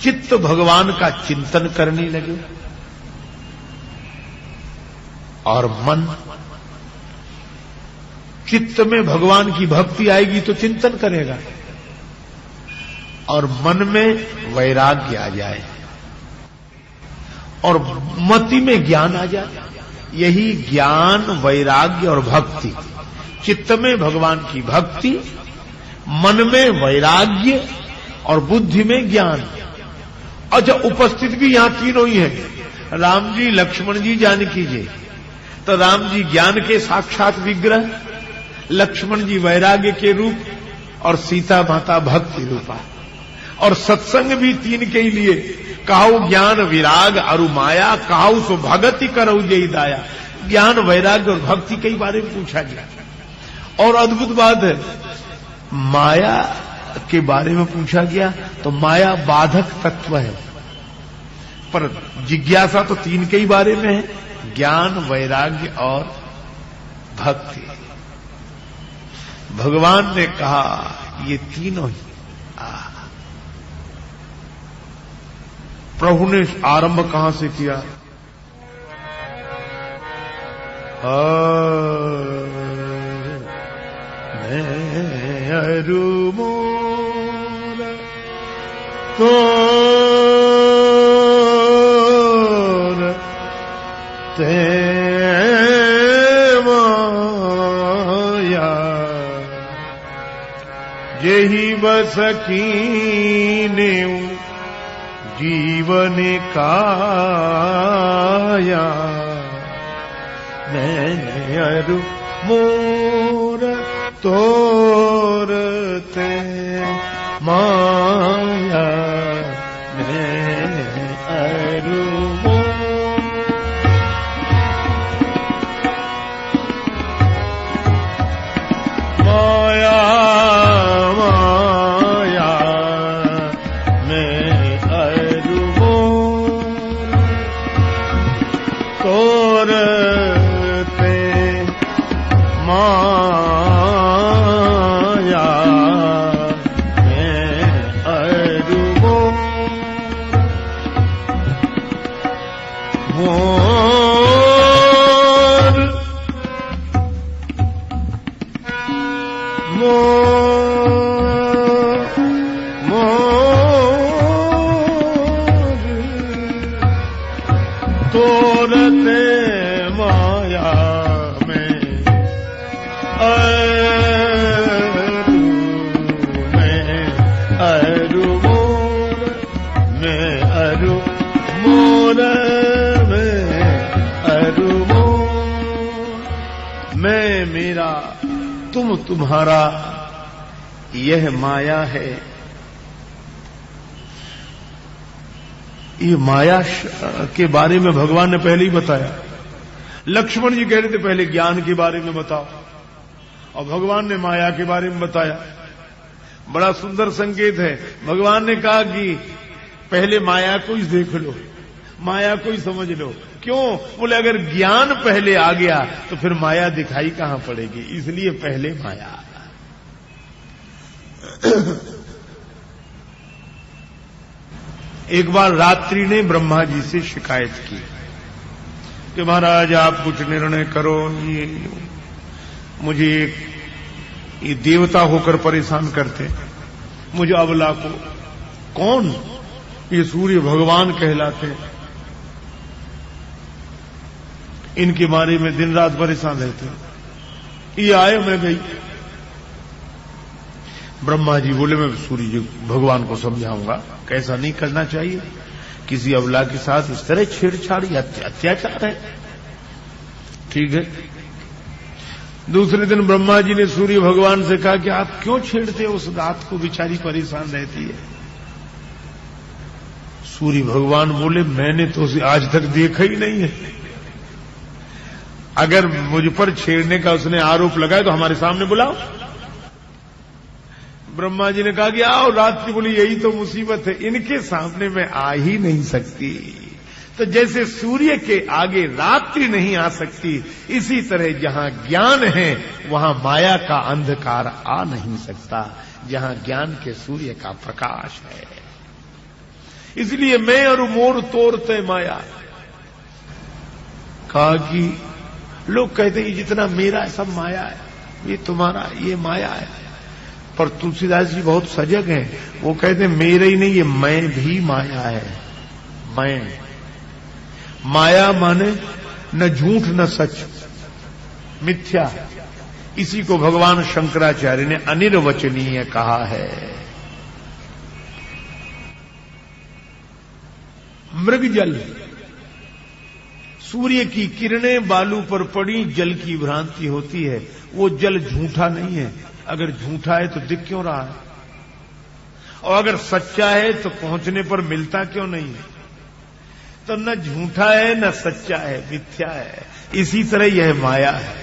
चित्त भगवान का चिंतन करने लगे, और मन, चित्त में भगवान की भक्ति आएगी तो चिंतन करेगा, और मन में वैराग्य आ जाए, और मति में ज्ञान आ जाए। यही ज्ञान, वैराग्य और भक्ति। चित्त में भगवान की भक्ति, मन में वैराग्य और बुद्धि में ज्ञान। अच्छा, उपस्थित भी यहां तीनों ही हैं, राम जी, लक्ष्मण जी, जानकी जी। तो राम जी ज्ञान के साक्षात विग्रह, लक्ष्मण जी वैराग्य के रूप, और सीता माता भक्ति रूपा। और सत्संग भी तीन के ही लिए, काहू ज्ञान विराग अरु माया, काहू सो भगति करऊ जय दाया। ज्ञान, वैराग्य और भक्ति के बारे में पूछा गया। और अद्भुत बात है, माया के बारे में पूछा गया, तो माया बाधक तत्व है, पर जिज्ञासा तो तीन के ही बारे में है, ज्ञान, वैराग्य और भक्ति। भगवान ने कहा ये तीनों ही। प्रभु ने आरंभ कहां से किया? मैं अरु मोर तोर ते माया, जेहि बस कीने जीवन काया। मैं अरु मोर तोर ते माया, मैं अरु माया माया, मैं अरु तोर ते माया, मैं अरु मोर तोरते माया में अरु मोर मैं मेरा तुम तुम्हारा यह माया है। ये माया के बारे में भगवान ने पहले ही बताया। लक्ष्मण जी कह रहे थे पहले ज्ञान के बारे में बताओ, और भगवान ने माया के बारे में बताया। बड़ा सुंदर संकेत है। भगवान ने कहा कि पहले माया को ही देख लो, माया को ही समझ लो। क्यों? बोले अगर ज्ञान पहले आ गया तो फिर माया दिखाई कहां पड़ेगी, इसलिए पहले माया। एक बार रात्रि ने ब्रह्मा जी से शिकायत की कि महाराज आप कुछ निर्णय करो, मुझे ये देवता होकर परेशान करते, मुझे अबला को कौन ये सूर्य भगवान कहलाते, इनके बारे में दिन रात परेशान रहते। ये आए, मैं गई। ब्रह्मा जी बोले मैं सूर्य जी भगवान को समझाऊंगा कैसा नहीं करना चाहिए, किसी अबला के साथ इस तरह छेड़छाड़ या अत्याचार है। ठीक है। दूसरे दिन ब्रह्मा जी ने सूर्य भगवान से कहा कि आप क्यों छेड़ते हो उस रात को, बेचारी परेशान रहती है। सूर्य भगवान बोले मैंने तो उसे आज तक देखा ही नहीं है, अगर मुझ पर छेड़ने का उसने आरोप लगाया तो हमारे सामने बुलाओ। ब्रह्मा जी ने कहा कि आओ। रात्रि बोली यही तो मुसीबत है, इनके सामने मैं आ ही नहीं सकती। तो जैसे सूर्य के आगे रात्रि नहीं आ सकती, इसी तरह जहां ज्ञान है वहां माया का अंधकार आ नहीं सकता, जहां ज्ञान के सूर्य का प्रकाश है। इसलिए मैं और मोर तोरते माया। कहा कि लोग कहते हैं जितना मेरा है सब माया है, ये तुम्हारा ये माया है। पर तुलसीदास जी बहुत सजग हैं, वो कहते हैं मेरे ही नहीं, ये मैं भी माया है। मैं माया माने न झूठ न सच, मिथ्या। इसी को भगवान शंकराचार्य ने अनिर्वचनीय कहा है। मृगजल, सूर्य की किरणें बालू पर पड़ी, जल की भ्रांति होती है। वो जल झूठा नहीं है, अगर झूठा है तो दिख क्यों रहा है, और अगर सच्चा है तो पहुंचने पर मिलता क्यों नहीं है। तो न झूठा है न सच्चा है, मिथ्या है। इसी तरह यह माया है।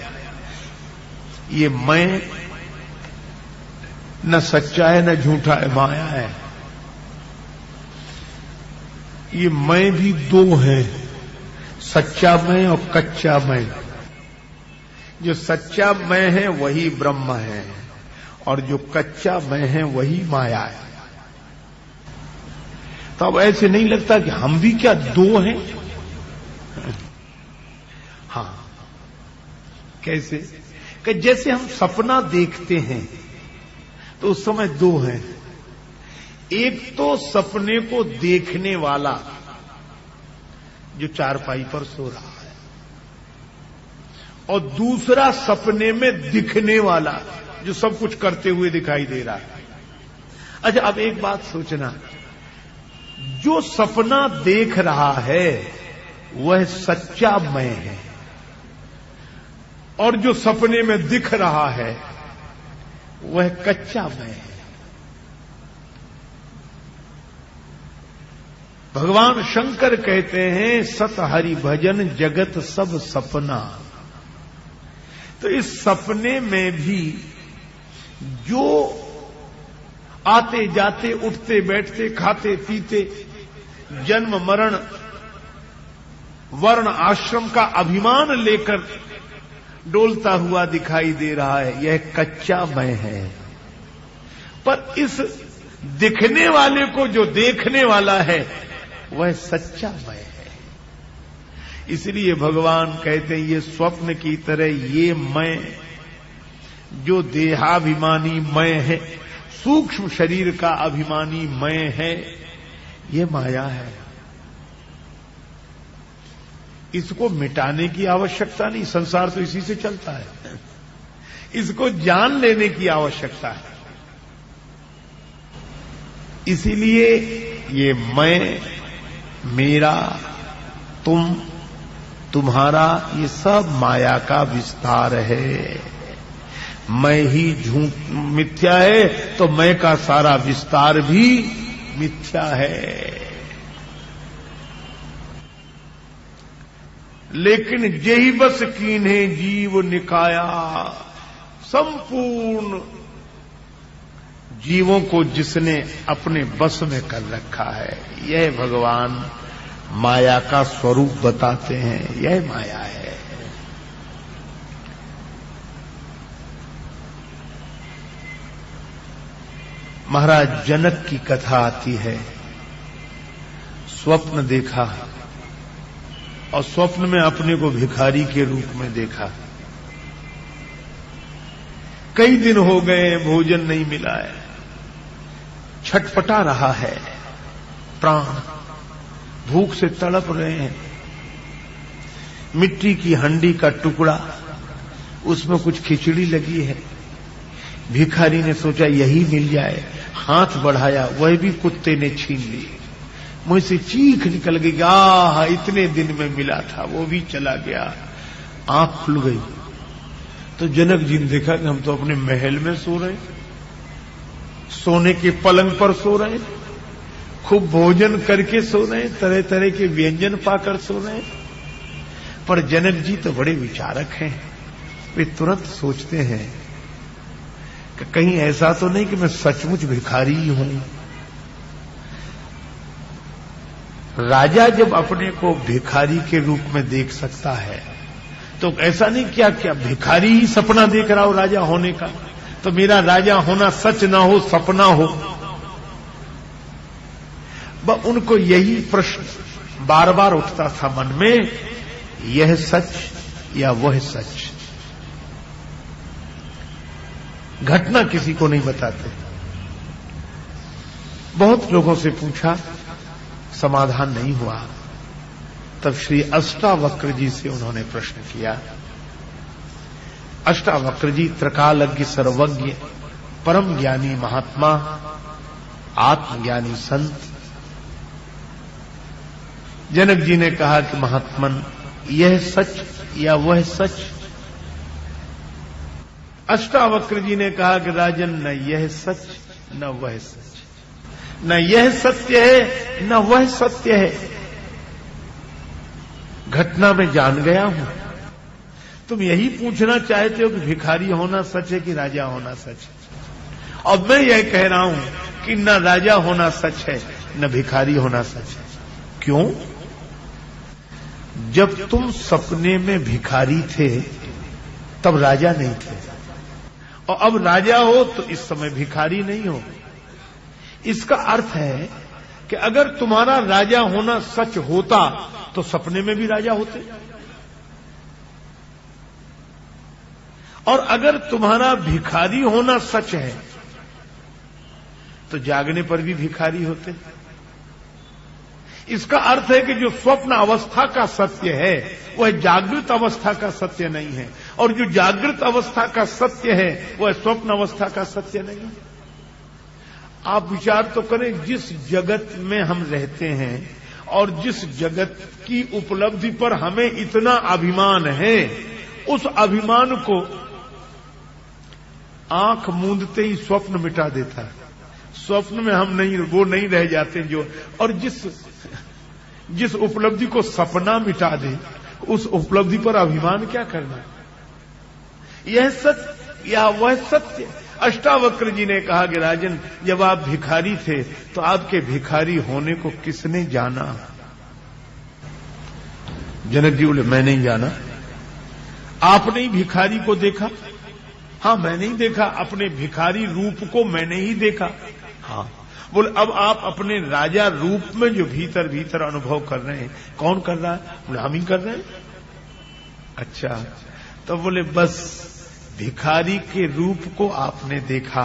ये मैं न सच्चा है न झूठा है, माया है। ये मैं भी दो है, सच्चा मैं और कच्चा मैं। जो सच्चा मैं है वही ब्रह्म है, और जो कच्चा मैं है वही माया है। तो अब ऐसे नहीं लगता कि हम भी क्या दो हैं? हाँ, कैसे? कि जैसे हम सपना देखते हैं तो उस समय दो हैं। एक तो सपने को देखने वाला जो चारपाई पर सो रहा है, और दूसरा सपने में दिखने वाला जो सब कुछ करते हुए दिखाई दे रहा है। अच्छा, अब एक बात सोचना, जो सपना देख रहा है वह सच्चा मैं है, और जो सपने में दिख रहा है वह कच्चा मैं है। भगवान शंकर कहते हैं सत हरि भजन जगत सब सपना। तो इस सपने में भी जो आते जाते उठते बैठते खाते पीते जन्म मरण वर्ण आश्रम का अभिमान लेकर डोलता हुआ दिखाई दे रहा है, यह कच्चा मैं है। पर इस दिखने वाले को जो देखने वाला है वह सच्चा मैं है। इसलिए भगवान कहते हैं ये स्वप्न की तरह ये मैं जो देहाभिमानी मैं है, सूक्ष्म शरीर का अभिमानी मैं है, ये माया है। इसको मिटाने की आवश्यकता नहीं, संसार तो इसी से चलता है। इसको जान लेने की आवश्यकता है। इसीलिए ये मैं, मेरा, तुम, तुम्हारा, ये सब माया का विस्तार है। मैं ही झूठ मिथ्या है तो मैं का सारा विस्तार भी मिथ्या है। लेकिन जेहि बस कीन्हे जीव निकाया, संपूर्ण जीवों को जिसने अपने बस में कर रखा है, यह भगवान माया का स्वरूप बताते हैं। यह माया है। महाराज जनक की कथा आती है। स्वप्न देखा और स्वप्न में अपने को भिखारी के रूप में देखा। कई दिन हो गए, भोजन नहीं मिला है, छटपटा रहा है प्राण, भूख से तड़प रहे हैं। मिट्टी की हंडी का टुकड़ा, उसमें कुछ खिचड़ी लगी है। भिखारी ने सोचा यही मिल जाए, हाथ बढ़ाया, वह भी कुत्ते ने छीन ली। मुंह से चीख निकल गई, आह इतने दिन में मिला था, वो भी चला गया। आंख खुल गई तो जनक जी ने देखा कि हम तो अपने महल में सो रहे, सोने के पलंग पर सो रहे, खूब भोजन करके सो रहे, तरह तरह के व्यंजन पाकर सो रहे। पर जनक जी तो बड़े विचारक हैं। वे तुरंत सोचते हैं कि कहीं ऐसा तो नहीं कि मैं सचमुच भिखारी ही हूं। राजा जब अपने को भिखारी के रूप में देख सकता है तो ऐसा नहीं क्या क्या भिखारी ही सपना देख रहा हो राजा होने का, तो मेरा राजा होना सच ना हो, सपना हो। उनको यही प्रश्न बार बार उठता था मन में, यह सच या वह सच। घटना किसी को नहीं बताते। बहुत लोगों से पूछा, समाधान नहीं हुआ। तब श्री अष्टावक्र जी से उन्होंने प्रश्न किया। अष्टावक्र जी त्रिकालज्ञ, सर्वज्ञ, परम ज्ञानी महात्मा, आत्मज्ञानी संत। जनक जी ने कहा कि महात्मन, यह सच या वह सच? अष्टावक्र जी ने कहा कि राजन, न यह सच न वह सच, न यह सत्य है न वह सत्य है। घटना में जान गया हूं। तुम यही पूछना चाहते हो कि भिखारी होना सच है कि राजा होना सच है। और मैं यह कह रहा हूं कि न राजा होना सच है न भिखारी होना सच है। क्यों? जब तुम सपने में भिखारी थे तब राजा नहीं थे, और अब राजा हो तो इस समय भिखारी नहीं हो। इसका अर्थ है कि अगर तुम्हारा राजा होना सच होता तो सपने में भी राजा होते, और अगर तुम्हारा भिखारी होना सच है तो जागने पर भी भिखारी होते। इसका अर्थ है कि जो स्वप्न अवस्था का सत्य है वह जागृत अवस्था का सत्य नहीं है, और जो जागृत अवस्था का सत्य है वह स्वप्न अवस्था का सत्य नहीं है। आप विचार तो करें, जिस जगत में हम रहते हैं और जिस जगत की उपलब्धि पर हमें इतना अभिमान है, उस अभिमान को आंख मूंदते ही स्वप्न मिटा देता है। स्वप्न में हम नहीं, वो नहीं रह जाते जो, और जिस उपलब्धि को सपना मिटा दे, उस उपलब्धि पर अभिमान क्या करना? यह सत्य या वह सत्य? अष्टावक्र जी ने कहा कि राजन, जब आप भिखारी थे तो आपके भिखारी होने को किसने जाना? जनक जी बोले, मैं नहीं जाना। आपने ही भिखारी को देखा? हाँ, मैंने ही देखा। अपने भिखारी रूप को मैंने ही देखा। हाँ, बोले अब आप अपने राजा रूप में जो भीतर भीतर अनुभव कर रहे हैं, कौन कर रहा है? बोले हम ही कर रहे हैं। अच्छा, तो बोले बस भिखारी के रूप को आपने देखा,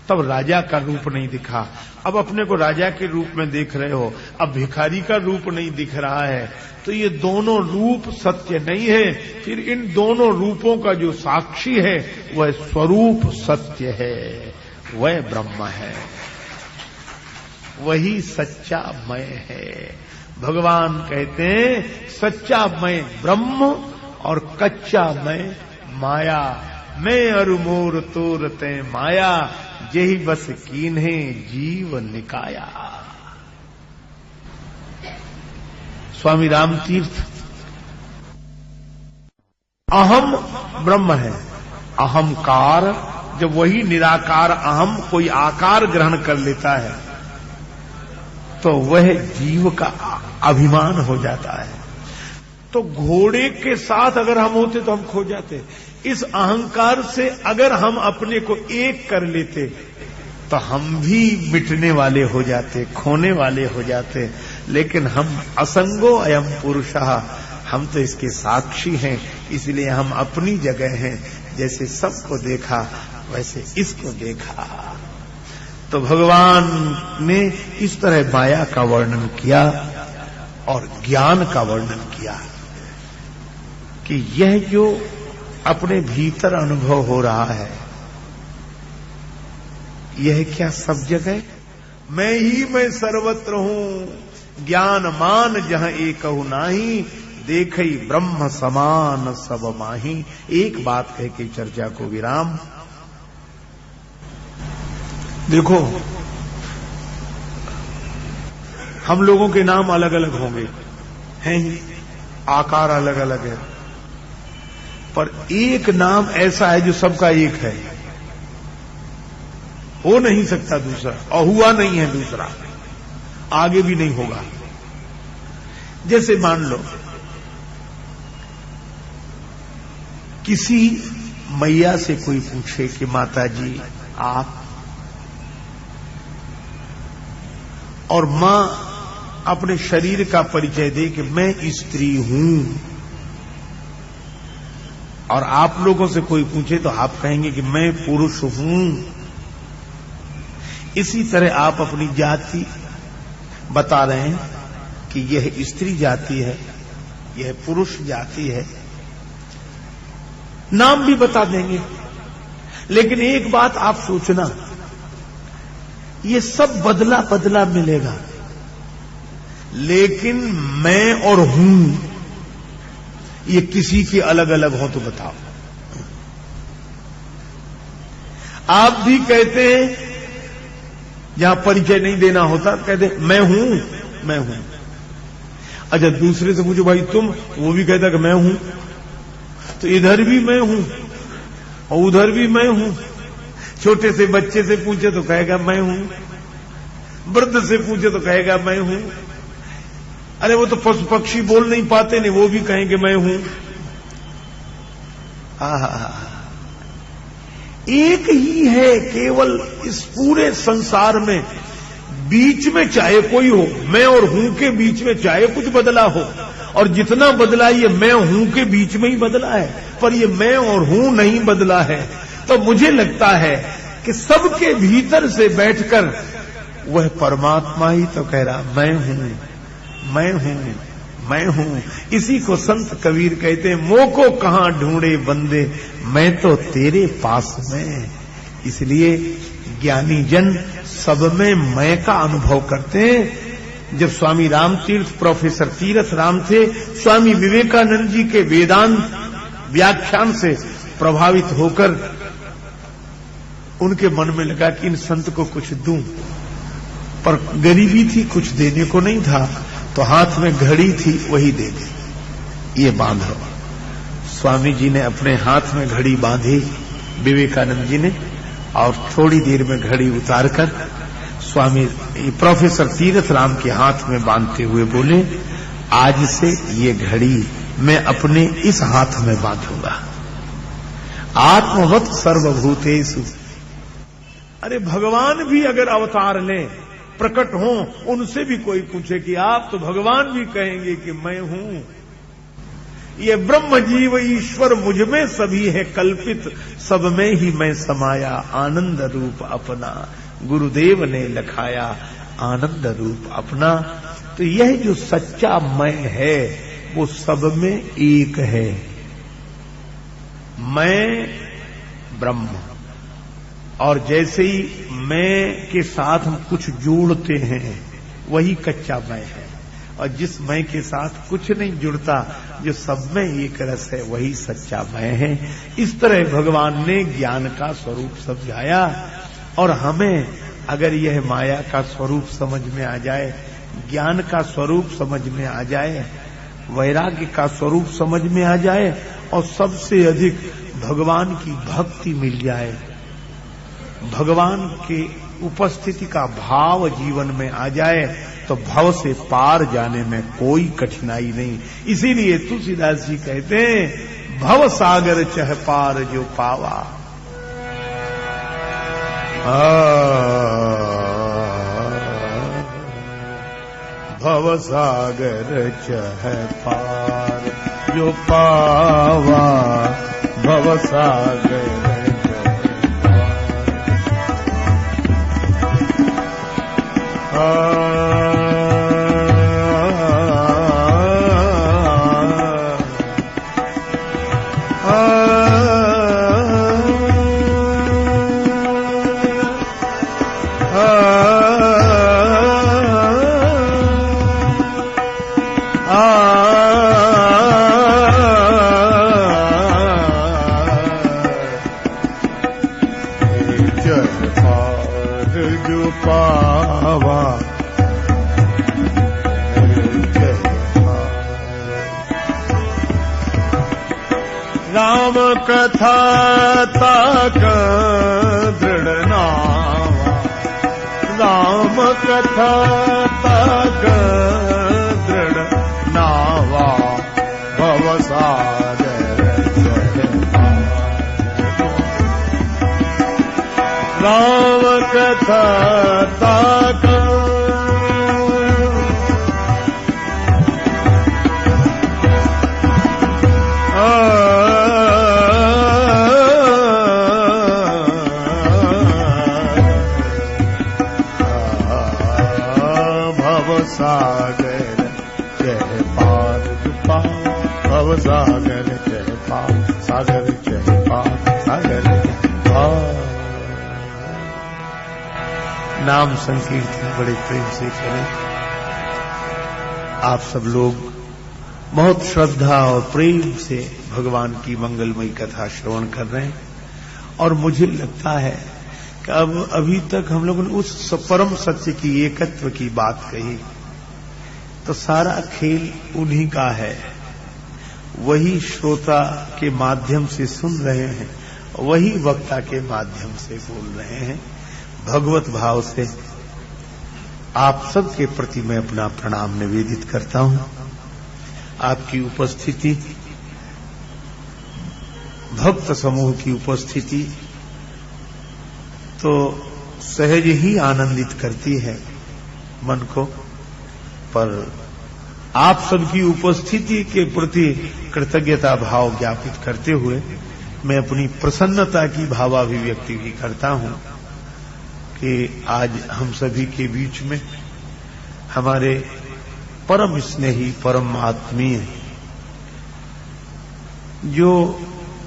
तब राजा का रूप नहीं दिखा। अब अपने को राजा के रूप में देख रहे हो, अब भिखारी का रूप नहीं दिख रहा है, तो ये दोनों रूप सत्य नहीं है। फिर इन दोनों रूपों का जो साक्षी है वह स्वरूप सत्य है, वह ब्रह्म है, वही सच्चा मैं है। भगवान कहते हैं सच्चा मैं ब्रह्म और कच्चा मैं माया। मैं अरु मोर तोर ते माया, जेहि बस कीन्हे जीव निकाया। स्वामी रामतीर्थ अहम ब्रह्म है, अहंकार, जब वही निराकार अहम कोई आकार ग्रहण कर लेता है तो वह जीव का अभिमान हो जाता है। तो घोड़े के साथ अगर हम होते तो हम खो जाते। इस अहंकार से अगर हम अपने को एक कर लेते तो हम भी मिटने वाले हो जाते, खोने वाले हो जाते। लेकिन हम असंगो अयम पुरुषः, हम तो इसके साक्षी हैं, इसलिए हम अपनी जगह हैं। जैसे सबको देखा वैसे इसको देखा। तो भगवान ने इस तरह माया का वर्णन किया और ज्ञान का वर्णन किया कि यह जो अपने भीतर अनुभव हो रहा है, यह क्या सब जगह? मैं ही मैं सर्वत्र हूं, ज्ञान मान जहां एकहु नाही, देखई ब्रह्म समान सब माही। एक बात कह के चर्चा को विराम। देखो, हम लोगों के नाम अलग अलग होंगे, हैं ही, आकार अलग अलग है, पर एक नाम ऐसा है जो सबका एक है, हो नहीं सकता दूसरा, और हुआ नहीं है दूसरा, आगे भी नहीं होगा। जैसे मान लो किसी मैया से कोई पूछे कि माता जी आप, और मां अपने शरीर का परिचय दे कि मैं स्त्री हूं, और आप लोगों से कोई पूछे तो आप कहेंगे कि मैं पुरुष हूं। इसी तरह आप अपनी जाति बता रहे हैं कि यह स्त्री जाति है, यह पुरुष जाति है, नाम भी बता देंगे। लेकिन एक बात आप सोचना, ये सब बदला बदला मिलेगा, लेकिन मैं और हूं ये किसी के अलग अलग हो तो बताओ। आप भी कहते हैं, जहां परिचय नहीं देना होता कहते मैं हूं, मैं हूं। अच्छा, दूसरे से पूछो भाई तुम, वो भी कहता कि मैं हूं। तो इधर भी मैं हूं और उधर भी मैं हूं। छोटे से बच्चे से पूछे तो कहेगा मैं हूं, वृद्ध से पूछे तो कहेगा मैं हूं। अरे वो तो पशु पक्षी बोल नहीं पाते नहीं, वो भी कहेंगे मैं हूं। एक ही है केवल इस पूरे संसार में, बीच में चाहे कोई हो, मैं और हूं के बीच में चाहे कुछ बदला हो, और जितना बदला ये मैं हूं के बीच में ही बदला है, पर ये मैं और हूं नहीं बदला है। तो मुझे लगता है कि सबके भीतर से बैठकर वह परमात्मा ही तो कह रहा मैं हूं, मैं हूं, मैं हूं। इसी को संत कबीर कहते हैं, मोको कहां ढूंढे बंदे, मैं तो तेरे पास में। इसलिए ज्ञानी जन सब में मैं का अनुभव करते हैं। जब स्वामी रामतीर्थ प्रोफेसर तीरथ राम थे, स्वामी विवेकानंद जी के वेदांत व्याख्यान से प्रभावित होकर उनके मन में लगा कि इन संत को कुछ दूं, पर गरीबी थी, कुछ देने को नहीं था, तो हाथ में घड़ी थी, वही दे दी, ये बांधो। स्वामी जी ने अपने हाथ में घड़ी बांधी, विवेकानंद जी ने, और थोड़ी देर में घड़ी उतारकर स्वामी प्रोफेसर तीरथ राम के हाथ में बांधते हुए बोले, आज से ये घड़ी मैं अपने इस हाथ में बांधूंगा। आत्मवत् सर्वभूतेषु। अरे भगवान भी अगर अवतार लें प्रकट हों, उनसे भी कोई पूछे कि आप, तो भगवान भी कहेंगे कि मैं हूं। ये ब्रह्म जीव ईश्वर मुझ में सभी है कल्पित, सब में ही मैं समाया आनंद रूप अपना, गुरुदेव ने लखाया आनंद रूप अपना। तो यह जो सच्चा मैं है वो सब में एक है। मैं ब्रह्म, और जैसे ही मैं के साथ हम कुछ जोड़ते हैं वही कच्चा मैं है, और जिस मैं के साथ कुछ नहीं जुड़ता, जो सब में एक रस है, वही सच्चा मैं है। इस तरह भगवान ने ज्ञान का स्वरूप समझाया, और हमें अगर यह माया का स्वरूप समझ में आ जाए, ज्ञान का स्वरूप समझ में आ जाए, वैराग्य का स्वरूप समझ में आ जाए, और सबसे अधिक भगवान की भक्ति मिल जाए, भगवान के उपस्थिति का भाव जीवन में आ जाए, तो भव से पार जाने में कोई कठिनाई नहीं। इसीलिए तुलसीदास जी कहते हैं, भव सागर चह पार जो पावा। भव सागर चह पार जो पावा, भव सागर राम कथा ताक दृढ़ नावा, राम कथा ताक दृढ़ नावा, भव सागर राम कथा ताक सागर चह पार पार, भव सागर चह पार, सागर चह पार, सागर पार। नाम संकीर्तन बड़े प्रेम से करें। आप सब लोग बहुत श्रद्धा और प्रेम से भगवान की मंगलमयी कथा श्रवण कर रहे हैं, और मुझे लगता है कि अब अभी तक हम लोगों ने उस परम सत्य की एकत्व की बात कही, तो सारा खेल उन्हीं का है। वही श्रोता के माध्यम से सुन रहे हैं, वही वक्ता के माध्यम से बोल रहे हैं। भगवत भाव से आप सबके प्रति मैं अपना प्रणाम निवेदित करता हूं। आपकी उपस्थिति, भक्त समूह की उपस्थिति तो सहज ही आनंदित करती है मन को, पर आप सबकी उपस्थिति के प्रति कृतज्ञता भाव ज्ञापित करते हुए मैं अपनी प्रसन्नता की भावाभिव्यक्ति भी करता हूं कि आज हम सभी के बीच में हमारे परम स्नेही, परम आत्मीय, जो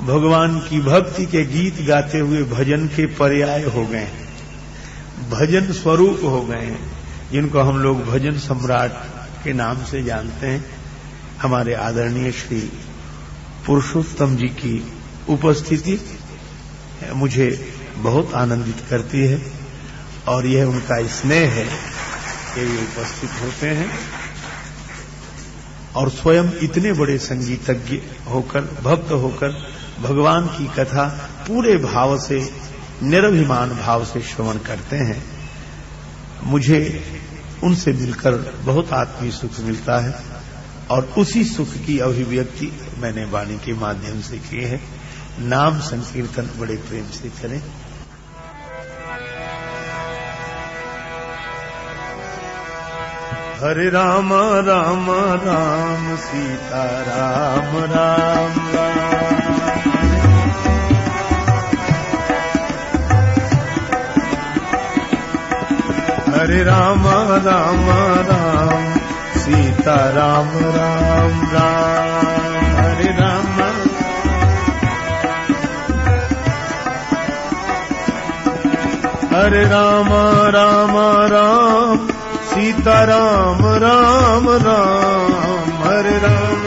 भगवान की भक्ति के गीत गाते हुए भजन के पर्याय हो गए, भजन स्वरूप हो गए, जिनको हम लोग भजन सम्राट के नाम से जानते हैं, हमारे आदरणीय श्री पुरुषोत्तम जी की उपस्थिति मुझे बहुत आनंदित करती है, और यह उनका स्नेह है कि वे उपस्थित होते हैं और स्वयं इतने बड़े संगीतज्ञ होकर, भक्त होकर भगवान की कथा पूरे भाव से, निरभिमान भाव से श्रवण करते हैं। मुझे उनसे मिलकर बहुत आत्मीय सुख मिलता है, और उसी सुख की अभिव्यक्ति मैंने वाणी के माध्यम से की है। नाम संकीर्तन बड़े प्रेम से करें। हरे राम राम राम सीता राम राम राम। हरे राम राम राम सीता राम राम राम। हरे राम हरे राम राम राम सीता राम राम राम। हरे राम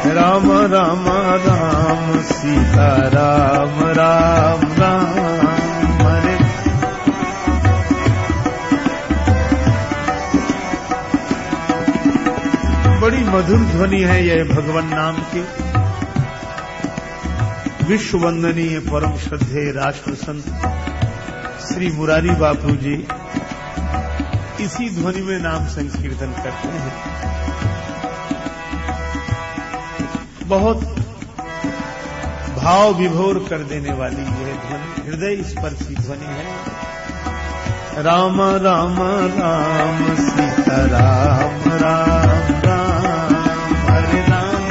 राम राम राम सीता राम राम राम। हरे बड़ी मधुर ध्वनि है यह भगवान नाम की। विश्व वंदनीय परम श्रद्धेय राष्ट्र संत श्री मुरारी बापू जी इसी ध्वनि में नाम संकीर्तन करते हैं। बहुत भाव विभोर कर देने वाली यह ध्वनि, हृदय स्पर्शी ध्वनि है। राम राम राम सीता राम राम राम। हरे राम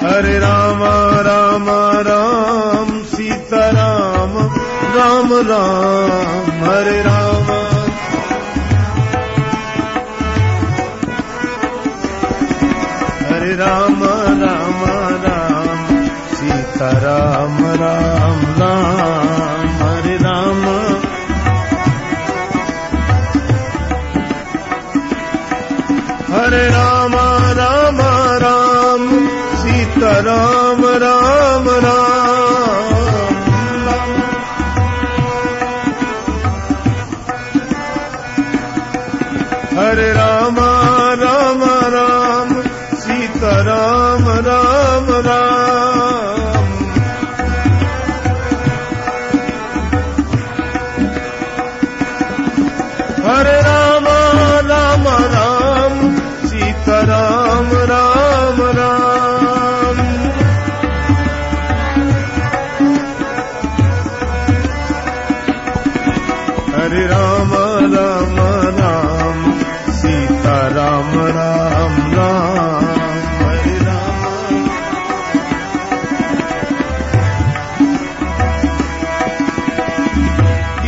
हरे राम राम राम सीता राम राम राम। हरे राम हरे राम राम राम सीता राम राम राम। हरे राम हरे राम राम राम सीता राम राम राम। हरे राम राम राम सीता राम राम राम। हरे राम राम राम सीता राम राम राम। हरे राम राम राम सीता राम राम राम। हरे राम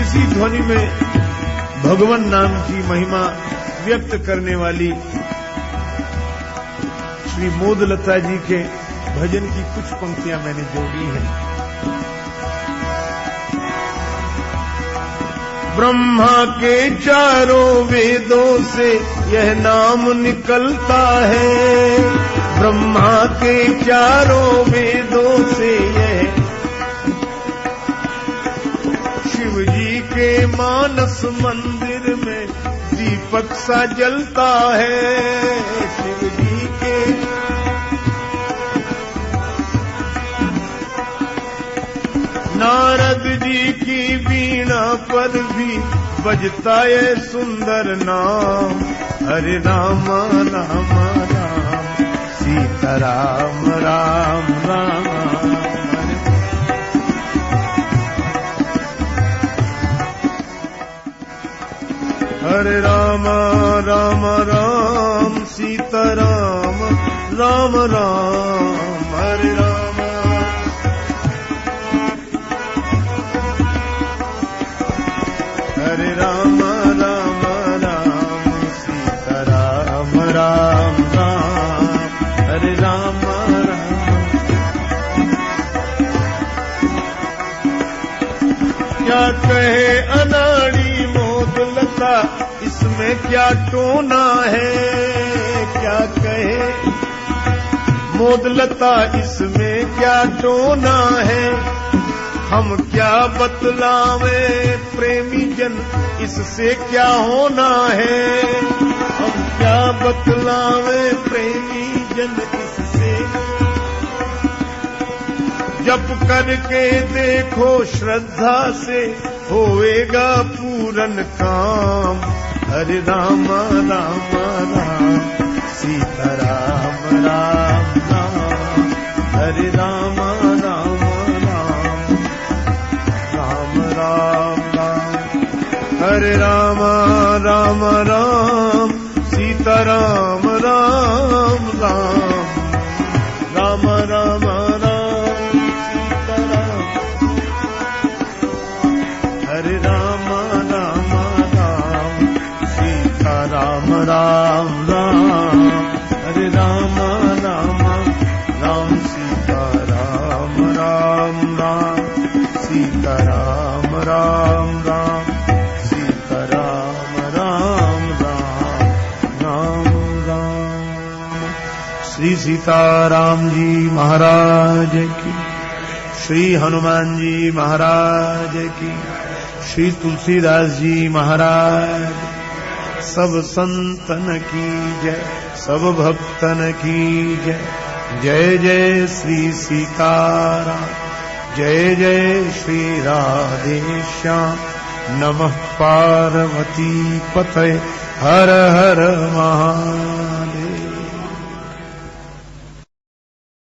इसी ध्वनि में भगवान नाम की महिमा व्यक्त करने वाली श्री मोदलता जी के भजन की कुछ पंक्तियां मैंने जोड़ी हैं। ब्रह्मा के चारों वेदों से यह नाम निकलता है। ब्रह्मा के चारों वेदों से यह शिव जी के मानस मंदिर में दीपक सा जलता है। शिव जी के नारद जी की वीणा पर भी बजता है सुंदर नाम। हरे राम राम राम सीता राम राम राम। हरे राम राम राम सीता राम राम राम। हरे राम हरे राम राम राम सीता राम राम राम। हरे राम राम क्या कहे अनाड़ी मोदलता इसमें क्या टोना है। क्या कहे मोदलता इसमें क्या टोना है। हम क्या बतलावे प्रेमी जन इससे क्या होना है। हम क्या बतलावे प्रेमी जन इससे। जप करके देखो श्रद्धा से होएगा पूरन काम। हरे राम राम राम सीता राम राम राम। हरे राम राम राम राम राम राम हरे राम राम राम सीता राम राम राम राम राम राम सीता राम हरे राम राम राम सीता राम राम राम हरे राम राम राम सीता राम राम राम सीता राम राम राम सीता राम राम राम राम राम। श्री सीताराम जी महाराज की, श्री हनुमान जी महाराज की, श्री तुलसीदास जी महाराज, सब संतन की जय, सब भक्तन की जय। जय जय श्री सीताराम, जय जय श्री राधेश्याम। नमः पार्वती पतये, हर हर महादेव।